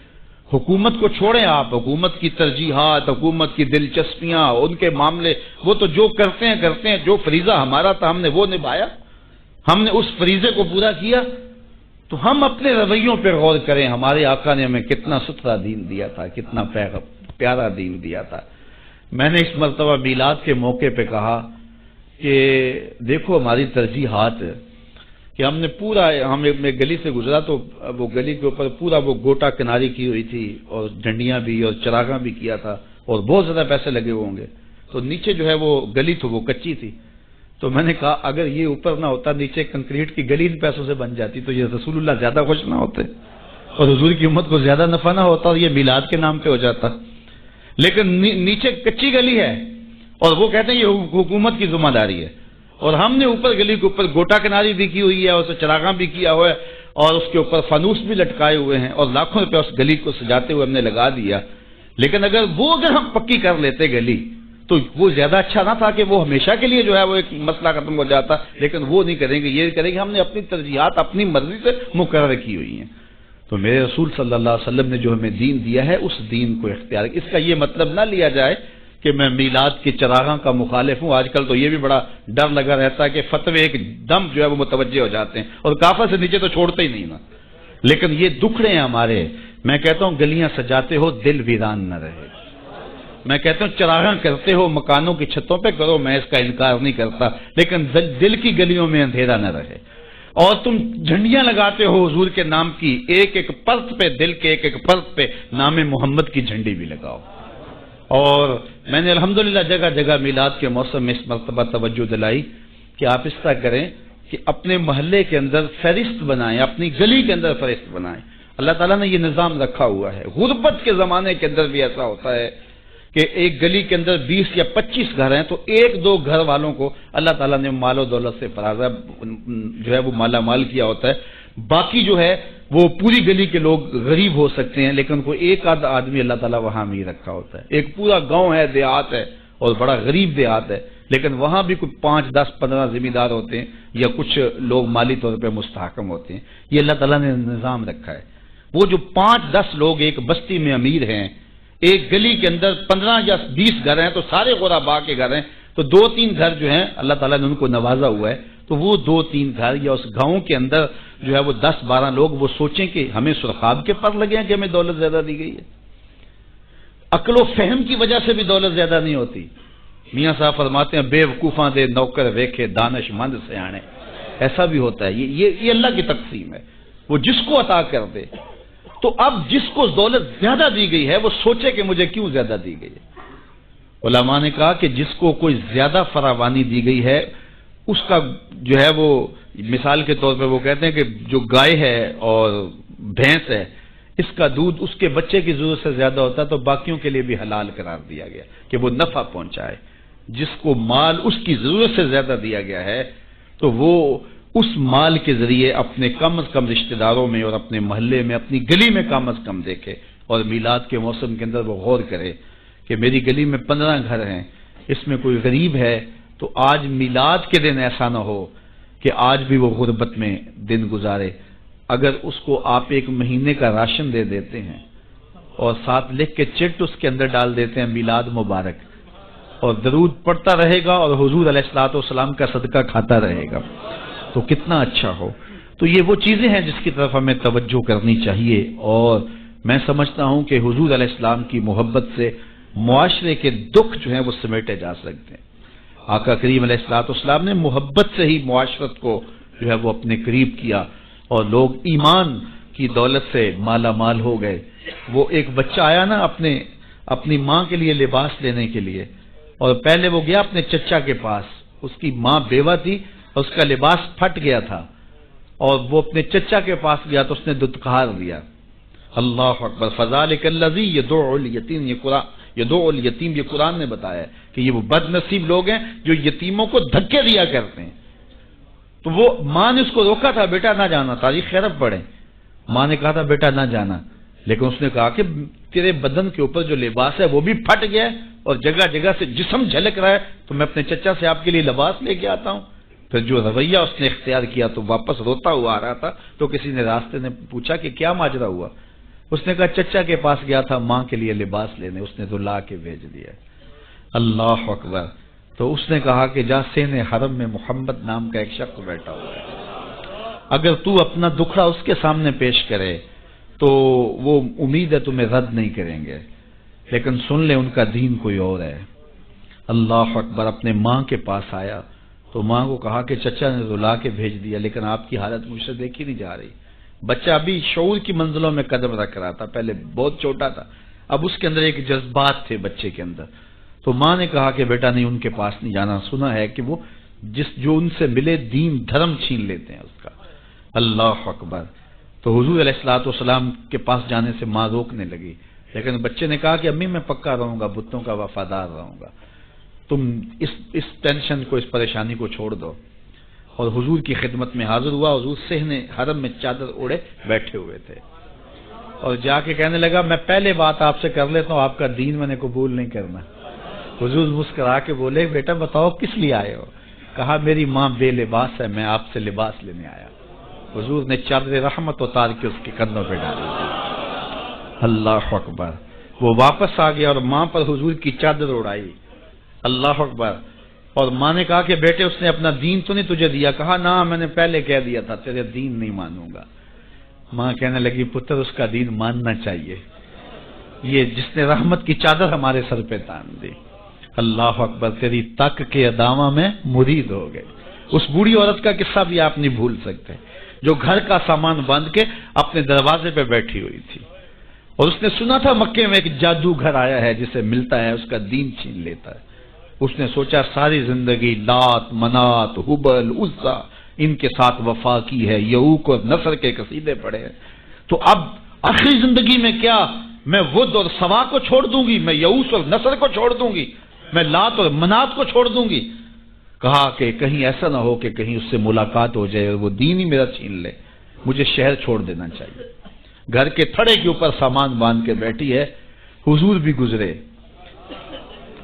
حکومت کو چھوڑیں آپ، حکومت کی ترجیحات، حکومت کی دلچسپیاں، ان کے معاملے، وہ تو جو کرتے ہیں، جو فریضہ ہمارا تھا ہم نے وہ نبھایا، ہم نے اس فریضے کو پورا کیا۔ تو ہم اپنے رویوں پہ غور کریں، ہمارے آقا نے ہمیں کتنا ستھرا دین دیا تھا، کتنا پیارا دین دیا تھا۔ میں نے اس مرتبہ میلاد کے موقع پہ کہا کہ دیکھو ہماری ترجیحات کہ ہم نے پورا، میں گلی سے گزرا تو وہ گلی کے اوپر پورا وہ گوٹا کناری کی ہوئی تھی اور ڈنڈیاں بھی اور چراغاں بھی کیا تھا اور بہت زیادہ پیسے لگے ہوئے ہوں گے، تو نیچے جو ہے وہ گلی تو وہ کچی تھی، تو میں نے کہا اگر یہ اوپر نہ ہوتا، نیچے کنکریٹ کی گلی ان پیسوں سے بن جاتی تو یہ رسول اللہ زیادہ خوش نہ ہوتے اور حضور کی امت کو زیادہ نفع نہ ہوتا اور یہ میلاد کے نام پہ ہو جاتا، لیکن نیچے کچی گلی ہے اور وہ کہتے ہیں یہ حکومت کی ذمہ داری ہے، اور ہم نے اوپر گلی کے اوپر گوٹا کناری بھی کی ہوئی ہے اور چراغاں بھی کیا ہوا ہے اور اس کے اوپر فانوس بھی لٹکائے ہوئے ہیں اور لاکھوں روپے اس گلی کو سجاتے ہوئے ہم نے لگا دیا، لیکن اگر ہم پکی کر لیتے گلی تو وہ زیادہ اچھا نہ تھا کہ وہ ہمیشہ کے لیے جو ہے وہ ایک مسئلہ ختم ہو جاتا، لیکن وہ نہیں کریں گے، یہ کریں گے ہم نے اپنی ترجیحات اپنی مرضی سے مقرر کی ہوئی ہیں۔ تو میرے رسول صلی اللہ علیہ وسلم نے جو ہمیں دین دیا ہے اس دین کو اختیار، اس کا یہ مطلب نہ لیا جائے کہ میں میلاد کے چراغاں کا مخالف ہوں۔ آج کل تو یہ بھی بڑا ڈر لگا رہتا ہے کہ فتوے ایک دم جو ہے وہ متوجہ ہو جاتے ہیں اور کافر سے نیچے تو چھوڑتے ہی نہیں نا، لیکن یہ دکھڑے ہیں ہمارے۔ میں کہتا ہوں گلیاں سجاتے ہو دل ویران نہ رہے، میں کہتا ہوں چراغاں کرتے ہو مکانوں کی چھتوں پہ کرو، میں اس کا انکار نہیں کرتا، لیکن دل کی گلیوں میں اندھیرا نہ رہے۔ اور تم جھنڈیاں لگاتے ہو حضور کے نام کی، ایک ایک پرت پہ، دل کے ایک ایک پرت پہ نام محمد کی جھنڈی بھی لگاؤ۔ اور میں نے الحمدللہ جگہ جگہ میلاد کے موسم میں اس مرتبہ توجہ دلائی کہ آپ اس طرح کریں کہ اپنے محلے کے اندر فہرست بنائیں، اپنی گلی کے اندر فہرست بنائیں۔ اللہ تعالیٰ نے یہ نظام رکھا ہوا ہے، غربت کے زمانے کے اندر بھی ایسا ہوتا ہے کہ ایک گلی کے اندر 20 یا 25 گھر ہیں تو 1-2 گھر والوں کو اللہ تعالیٰ نے مال و دولت سے فرازہ جو ہے وہ مالا مال کیا ہوتا ہے، باقی جو ہے وہ پوری گلی کے لوگ غریب ہو سکتے ہیں، لیکن کوئی ایک آدھ آدمی اللہ تعالیٰ وہاں بھی رکھا ہوتا ہے۔ ایک پورا گاؤں ہے، دیہات ہے، اور بڑا غریب دیہات ہے، لیکن وہاں بھی کوئی 5 10 15 ذمہ دار ہوتے ہیں یا کچھ لوگ مالی طور پہ مستحکم ہوتے ہیں. یہ اللہ تعالیٰ نے نظام رکھا ہے. وہ جو 5 10 لوگ ایک بستی میں امیر ہیں، ایک گلی کے اندر 15 یا 20 گھر ہیں تو سارے غربا کے گھر ہیں، تو 2-3 گھر جو ہیں اللہ تعالیٰ نے ان کو نوازا ہوا ہے، تو وہ 2-3 گھر یا اس گاؤں کے اندر جو ہے وہ 10-12 لوگ وہ سوچیں کہ ہمیں سرخاب کے پر لگے ہیں کہ ہمیں دولت زیادہ دی گئی ہے. عقل و فہم کی وجہ سے بھی دولت زیادہ نہیں ہوتی. میاں صاحب فرماتے ہیں بے وقوفاں دے نوکر ویکھے دانش مند سیانے. ایسا بھی ہوتا ہے، یہ اللہ کی تقسیم ہے، وہ جس کو عطا کر دے. تو اب جس کو دولت زیادہ دی گئی ہے وہ سوچے کہ مجھے کیوں زیادہ دی گئی ہے. علماء نے کہا کہ جس کو کوئی زیادہ فراوانی دی گئی ہے اس کا جو ہے وہ مثال کے طور پہ وہ کہتے ہیں کہ جو گائے ہے اور بھینس ہے اس کا دودھ اس کے بچے کی ضرورت سے زیادہ ہوتا ہے تو باقیوں کے لیے بھی حلال قرار دیا گیا کہ وہ نفع پہنچائے. جس کو مال اس کی ضرورت سے زیادہ دیا گیا ہے تو وہ اس مال کے ذریعے اپنے کم از کم رشتہ داروں میں اور اپنے محلے میں اپنی گلی میں کم از کم دیکھے. اور میلاد کے موسم کے اندر وہ غور کرے کہ میری گلی میں 15 گھر ہیں، اس میں کوئی غریب ہے تو آج میلاد کے دن ایسا نہ ہو کہ آج بھی وہ غربت میں دن گزارے. اگر اس کو آپ 1 مہینے کا راشن دے دیتے ہیں اور ساتھ لکھ کے چٹ اس کے اندر ڈال دیتے ہیں میلاد مبارک، اور درود پڑھتا رہے گا اور حضور علیہ الصلوۃ والسلام کا صدقہ کھاتا رہے گا تو کتنا اچھا ہو. تو یہ وہ چیزیں ہیں جس کی طرف ہمیں توجہ کرنی چاہیے. اور میں سمجھتا ہوں کہ حضور علیہ السلام کی محبت سے معاشرے کے دکھ جو ہیں وہ سمیٹے جا سکتے ہیں. آقا کریم علیہ الصلوۃ والسلام نے محبت سے ہی معاشرت کو جو ہے وہ اپنے قریب کیا اور لوگ ایمان کی دولت سے مالا مال ہو گئے. وہ ایک بچہ آیا نا اپنی ماں کے لیے لباس لینے کے لیے، اور پہلے وہ گیا اپنے چچا کے پاس، اس کی ماں بیوہ تھی، اس کا لباس پھٹ گیا تھا اور وہ اپنے چچا کے پاس گیا تو اس نے دتکار دیا. اللہ اکبر. فذلک الذی یدعو الیتیم، یدعو الیتیم یہ قرآن نے بتایا ہے کہ یہ وہ بد نصیب لوگ ہیں جو یتیموں کو دھکے دیا کرتے ہیں. تو وہ ماں نے اس کو روکا تھا بیٹا نہ جانا، تاریخ خیرت پڑھیں. ماں نے کہا تھا بیٹا نہ جانا، لیکن اس نے کہا کہ تیرے بدن کے اوپر جو لباس ہے وہ بھی پھٹ گیا ہے اور جگہ جگہ سے جسم جھلک رہا ہے تو میں اپنے چچا سے آپ کے لیے لباس لے کے آتا ہوں. پھر جو رویہ اس نے اختیار کیا تو واپس روتا ہوا آ رہا تھا تو کسی نے راستے نے پوچھا کہ کیا ماجرا ہوا. اس نے کہا چچا کے پاس گیا تھا ماں کے لیے لباس لینے، اس نے تو لا کے بھیج دیا. اللہ اکبر. تو اس نے کہا کہ جا سین حرم میں محمد نام کا ایک شخص بیٹھا ہوا ہے، اگر تو اپنا دکھڑا اس کے سامنے پیش کرے تو وہ امید ہے تمہیں رد نہیں کریں گے، لیکن سن لے ان کا دین کوئی اور ہے. اللہ اکبر. اپنے ماں کے پاس آیا تو ماں کو کہا کہ چچا نے تو لا کے بھیج دیا لیکن آپ کی حالت مجھ سے دیکھی نہیں جا رہی. بچہ ابھی شعور کی منزلوں میں قدم رکھ رہا تھا، پہلے بہت چھوٹا تھا، اب اس کے اندر ایک جذبات تھے بچے کے اندر. تو ماں نے کہا کہ بیٹا نہیں ان کے پاس نہیں جانا، سنا ہے کہ وہ جو ان سے ملے دین دھرم چھین لیتے ہیں اس کا. اللہ اکبر. تو حضور علیہ الصلوۃ والسلام کے پاس جانے سے ماں روکنے لگی، لیکن بچے نے کہا کہ امی میں پکا رہوں گا، بتوں کا وفادار رہوں گا، تم اس ٹینشن کو اس پریشانی کو چھوڑ دو. اور حضور کی خدمت میں حاضر ہوا. حضور صحن حرم میں چادر اوڑے بیٹھے ہوئے تھے اور جا کے کہنے لگا میں پہلے بات آپ سے کر لیتا ہوں، آپ کا دین میں نے قبول نہیں کرنا. حضور مسکرا کے بولے بیٹا بتاؤ کس لیے آئے ہو؟ کہا میری ماں بے لباس ہے، میں آپ سے لباس لینے آیا. حضور نے چادر رحمت اتار کے اس کے کندھوں پہ ڈالی. اللہ اکبر. وہ واپس آ گیا اور ماں پر حضور کی چادر اڑائی. اللہ اکبر. اور ماں نے کہا کہ بیٹے اس نے اپنا دین تو نہیں تجھے دیا؟ کہا نہ میں نے پہلے کہہ دیا تھا تیرے دین نہیں مانوں گا. ماں کہنے لگی پتر اس کا دین ماننا چاہیے، یہ جس نے رحمت کی چادر ہمارے سر پہ تان دی. اللہ اکبر. تیری تک کے ادامہ میں مرید ہو گئے. اس بوڑھی عورت کا قصہ بھی آپ نہیں بھول سکتے جو گھر کا سامان باندھ کے اپنے دروازے پہ بیٹھی ہوئی تھی اور اس نے سنا تھا مکے میں ایک جادوگر آیا ہے جسے ملتا ہے اس کا دین چھین لیتا ہے. اس نے سوچا ساری زندگی لات منات حبل عزا ان کے ساتھ وفا کی ہے، یعوق اور نصر کے قصیدے پڑھے ہیں، تو اب آخری زندگی میں کیا میں ود اور سوا کو چھوڑ دوں گی، میں یعوق اور نصر کو چھوڑ دوں گی، میں لات اور منات کو چھوڑ دوں گی. کہا کہ کہیں ایسا نہ ہو کہ کہیں اس سے ملاقات ہو جائے اور وہ دین ہی میرا چھین لے، مجھے شہر چھوڑ دینا چاہیے. گھر کے تھڑے کے اوپر سامان باندھ کے بیٹھی ہے. حضور بھی گزرے.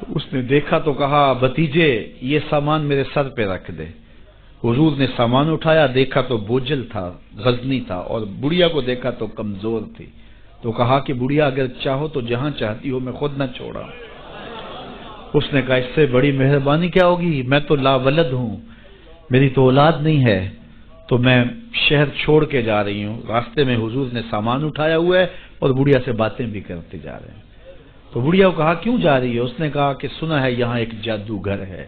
اس نے دیکھا تو کہا بھتیجے یہ سامان میرے سر پہ رکھ دے. حضور نے سامان اٹھایا، دیکھا تو بوجھل تھا، غزنی تھا، اور بڑھیا کو دیکھا تو کمزور تھی. تو کہا کہ بڑھیا اگر چاہو تو جہاں چاہتی ہو میں خود نہ چھوڑا. اس نے کہا اس سے بڑی مہربانی کیا ہوگی، میں تو لا ولد ہوں، میری تو اولاد نہیں ہے، تو میں شہر چھوڑ کے جا رہی ہوں. راستے میں حضور نے سامان اٹھایا ہوا ہے اور بڑھیا سے باتیں بھی کرتے جا رہے ہیں. تو بڑھیا کو کہا کیوں جا رہی ہے؟ اس نے کہا کہ سنا ہے یہاں ایک جادوگر ہے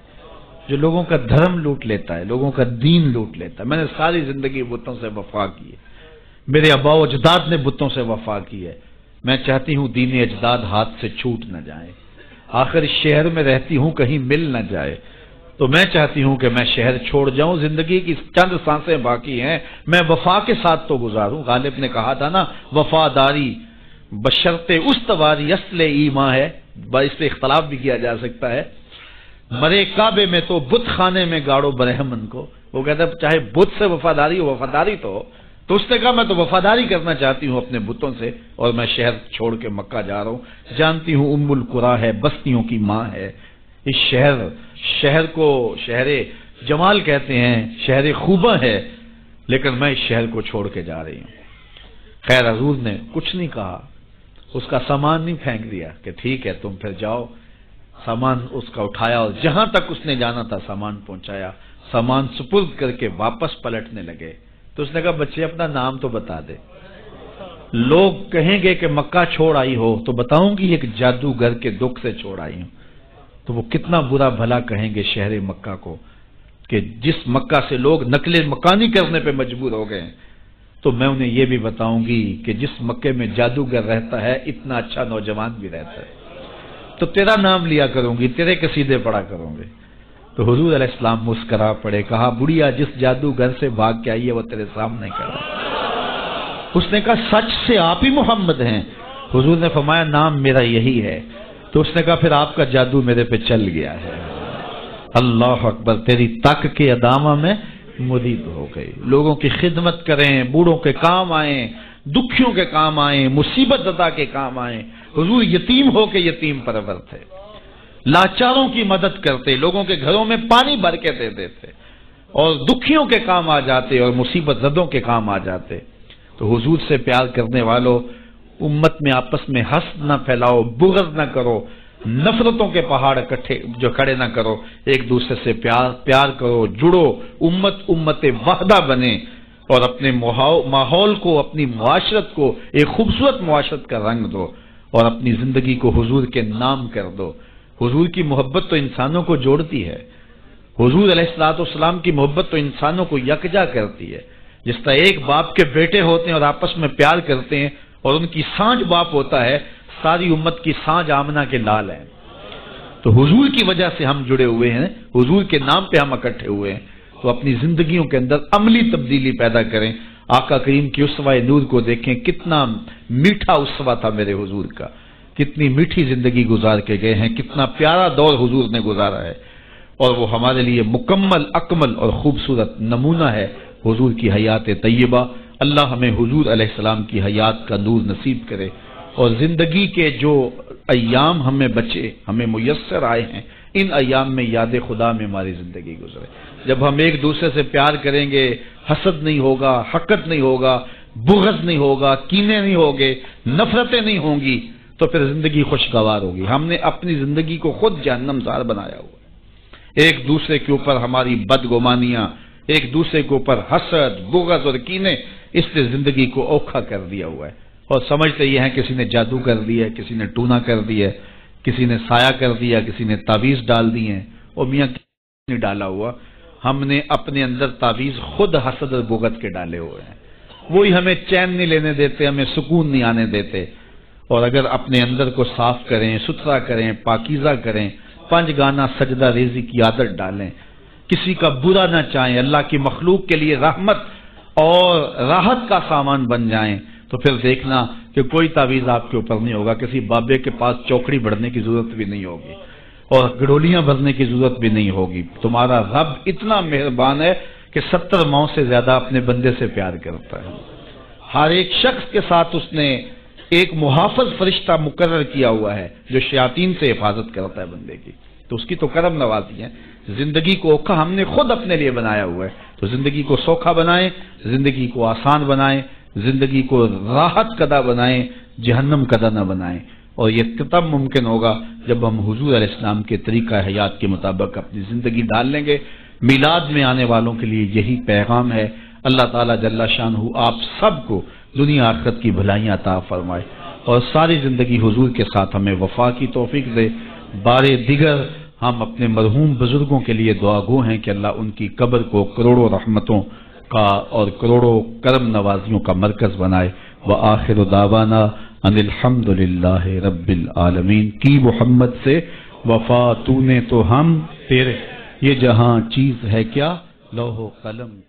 جو لوگوں کا دھرم لوٹ لیتا ہے، لوگوں کا دین لوٹ لیتا ہے. میں نے ساری زندگی بتوں سے وفا کی ہے، میرے آباء و اجداد نے بتوں سے وفا کی ہے، میں چاہتی ہوں دین اجداد ہاتھ سے چھوٹ نہ جائیں. آخر اس شہر میں رہتی ہوں کہیں مل نہ جائے، تو میں چاہتی ہوں کہ میں شہر چھوڑ جاؤں. زندگی کی چند سانسیں باقی ہیں، میں وفا کے ساتھ تو گزاروں. غالب نے کہا تھا نا وفاداری بشرط استواری اصل ایمان ہے. اس پہ اختلاف بھی کیا جا سکتا ہے. مرے کعبے میں تو بت خانے میں گاڑو برہمن کو. وہ کہتا ہے چاہے بت سے وفاداری ہو، وفاداری تو اس نے کہا میں تو وفاداری کرنا چاہتی ہوں اپنے بتوں سے، اور میں شہر چھوڑ کے مکہ جا رہا ہوں. جانتی ہوں ام القریٰ ہے، بستیوں کی ماں ہے. اس شہر کو شہر جمال کہتے ہیں، شہر خوبہ ہے، لیکن میں اس شہر کو چھوڑ کے جا رہی ہوں. خیر حضور نے کچھ نہیں کہا، اس کا سامان نہیں پھینک دیا کہ ٹھیک ہے تم پھر جاؤ. سامان اس کا اٹھایا اور جہاں تک اس نے جانا تھا سامان پہنچایا. سامان سپرد کر کے واپس پلٹنے لگے. تو اس نے کہا بچے اپنا نام تو بتا دے، لوگ کہیں گے کہ مکہ چھوڑ آئی ہو تو بتاؤں گی ایک جادوگر کے دکھ سے چھوڑ آئی ہوں. تو وہ کتنا برا بھلا کہیں گے شہر مکہ کو کہ جس مکہ سے لوگ نقل مکانی کرنے پہ مجبور ہو گئے. تو میں انہیں یہ بھی بتاؤں گی کہ جس مکے میں جادوگر رہتا ہے اتنا اچھا نوجوان بھی رہتا ہے. تو تیرا نام لیا کروں گی، تیرے قصیدے پڑھا کروں گے. تو حضور علیہ السلام مسکرا پڑے، کہا بڑھیا جس جادوگر سے بھاگ کے آئی ہے وہ تیرے سامنے کھڑا. اس نے کہا سچ سے آپ ہی محمد ہیں؟ حضور نے فرمایا نام میرا یہی ہے. تو اس نے کہا پھر آپ کا جادو میرے پہ چل گیا ہے. اللہ اکبر، تیری تک کے ادامہ میں مرید ہو گئی. لوگوں کی خدمت کریں، بوڑھوں کے کام آئیں، دکھیوں کے کام آئیں، مصیبت زدہ کے کام آئیں. حضور یتیم ہو کے یتیم پرور تھے، لاچاروں کی مدد کرتے، لوگوں کے گھروں میں پانی بھر کے دے دیتے، اور دکھیوں کے کام آ جاتے اور مصیبت زدوں کے کام آ جاتے. تو حضور سے پیار کرنے والوں، امت میں آپس میں حسد نہ پھیلاؤ، بغض نہ کرو، نفرتوں کے پہاڑ جو کھڑے نہ کرو، ایک دوسرے سے پیار کرو، جڑو، امت وحدہ بنے، اور اپنے ماحول کو، اپنی معاشرت کو ایک خوبصورت معاشرت کا رنگ دو، اور اپنی زندگی کو حضور کے نام کر دو. حضور کی محبت تو انسانوں کو جوڑتی ہے. حضور علیہ السلام کی محبت تو انسانوں کو یکجا کرتی ہے. جس طرح ایک باپ کے بیٹے ہوتے ہیں اور آپس میں پیار کرتے ہیں، اور ان کی سانج باپ ہوتا ہے، ساری امت کی سانج آمنہ کے لال ہیں. تو حضور کی وجہ سے ہم جڑے ہوئے ہیں، حضور کے نام پہ ہم اکٹھے ہوئے ہیں. تو اپنی زندگیوں کے اندر عملی تبدیلی پیدا کریں. آقا کریم کی اسوہ نور کو دیکھیں، کتنا میٹھا اسوہ تھا میرے حضور کا، کتنی میٹھی زندگی گزار کے گئے ہیں، کتنا پیارا دور حضور نے گزارا ہے. اور وہ ہمارے لیے مکمل، اکمل اور خوبصورت نمونہ ہے حضور کی حیات طیبہ. اللہ ہمیں حضور علیہ السلام کی حیات کا نور نصیب کرے، اور زندگی کے جو ایام ہمیں بچے، ہمیں میسر آئے ہیں، ان ایام میں یاد خدا میں ہماری زندگی گزرے. جب ہم ایک دوسرے سے پیار کریں گے، حسد نہیں ہوگا، حقد نہیں ہوگا، بغض نہیں ہوگا، کینے نہیں ہوگے، نفرتیں نہیں ہوں گی، تو پھر زندگی خوشگوار ہوگی. ہم نے اپنی زندگی کو خود جہنم زار بنایا ہوا. ایک دوسرے کے اوپر ہماری بدگمانیاں، ایک دوسرے کے اوپر حسد، بغض اور کینے، اس نے زندگی کو اوکھا کر دیا ہوا ہے. اور سمجھتے یہ ہیں کسی نے جادو کر دیا ہے، کسی نے ٹونا کر دیا ہے، کسی نے سایہ کر دیا، کسی نے تعویذ ڈال دی ہیں. اور میاں نہیں ڈالا ہوا، ہم نے اپنے اندر تعویذ خود حسد اور بغض کے ڈالے ہوئے ہیں. وہی ہمیں چین نہیں لینے دیتے، ہمیں سکون نہیں آنے دیتے. اور اگر اپنے اندر کو صاف کریں، ستھرا کریں، پاکیزہ کریں، 5 گانا سجدہ ریزی کی عادت ڈالیں، کسی کا برا نہ چاہیں، اللہ کی مخلوق کے لیے رحمت اور راحت کا سامان بن جائیں، تو پھر دیکھنا کہ کوئی تعویذ آپ کے اوپر نہیں ہوگا. کسی بابے کے پاس چوکڑی بڑھنے کی ضرورت بھی نہیں ہوگی، اور گڈولیاں بھرنے کی ضرورت بھی نہیں ہوگی. تمہارا رب اتنا مہربان ہے کہ 70 ماؤں سے زیادہ اپنے بندے سے پیار کرتا ہے. ہر ایک شخص کے ساتھ اس نے ایک محافظ فرشتہ مقرر کیا ہوا ہے جو شیاطین سے حفاظت کرتا ہے بندے کی، تو اس کی تو کرم نوازی ہے۔ زندگی کو اوکھا ہم نے خود اپنے لیے بنایا ہوا ہے، تو زندگی کو سوکھا بنائیں، زندگی کو آسان بنائیں، زندگی کو راحت کدہ بنائیں، جہنم کدہ نہ بنائیں۔ اور یہ تب ممکن ہوگا جب ہم حضور علیہ السلام کے طریقہ حیات کے مطابق اپنی زندگی ڈال لیں گے۔ میلاد میں آنے والوں کے لیے یہی پیغام ہے۔ اللہ تعالیٰ جل شانہ آپ سب کو دنیا آخرت کی بھلائیاں عطا فرمائے اور ساری زندگی حضور کے ساتھ ہمیں وفا کی توفیق دے۔ بارے دیگر ہم اپنے مرحوم بزرگوں کے لیے دعا گو ہیں کہ اللہ ان کی قبر کو کروڑوں رحمتوں کا اور کروڑوں کرم نوازیوں کا مرکز بنائے۔ وآخر دعوانا ان الحمد للہ رب العالمین۔ کی محمد سے وفا تو نے تو ہم تیرے، یہ جہاں چیز ہے کیا لوح و قلم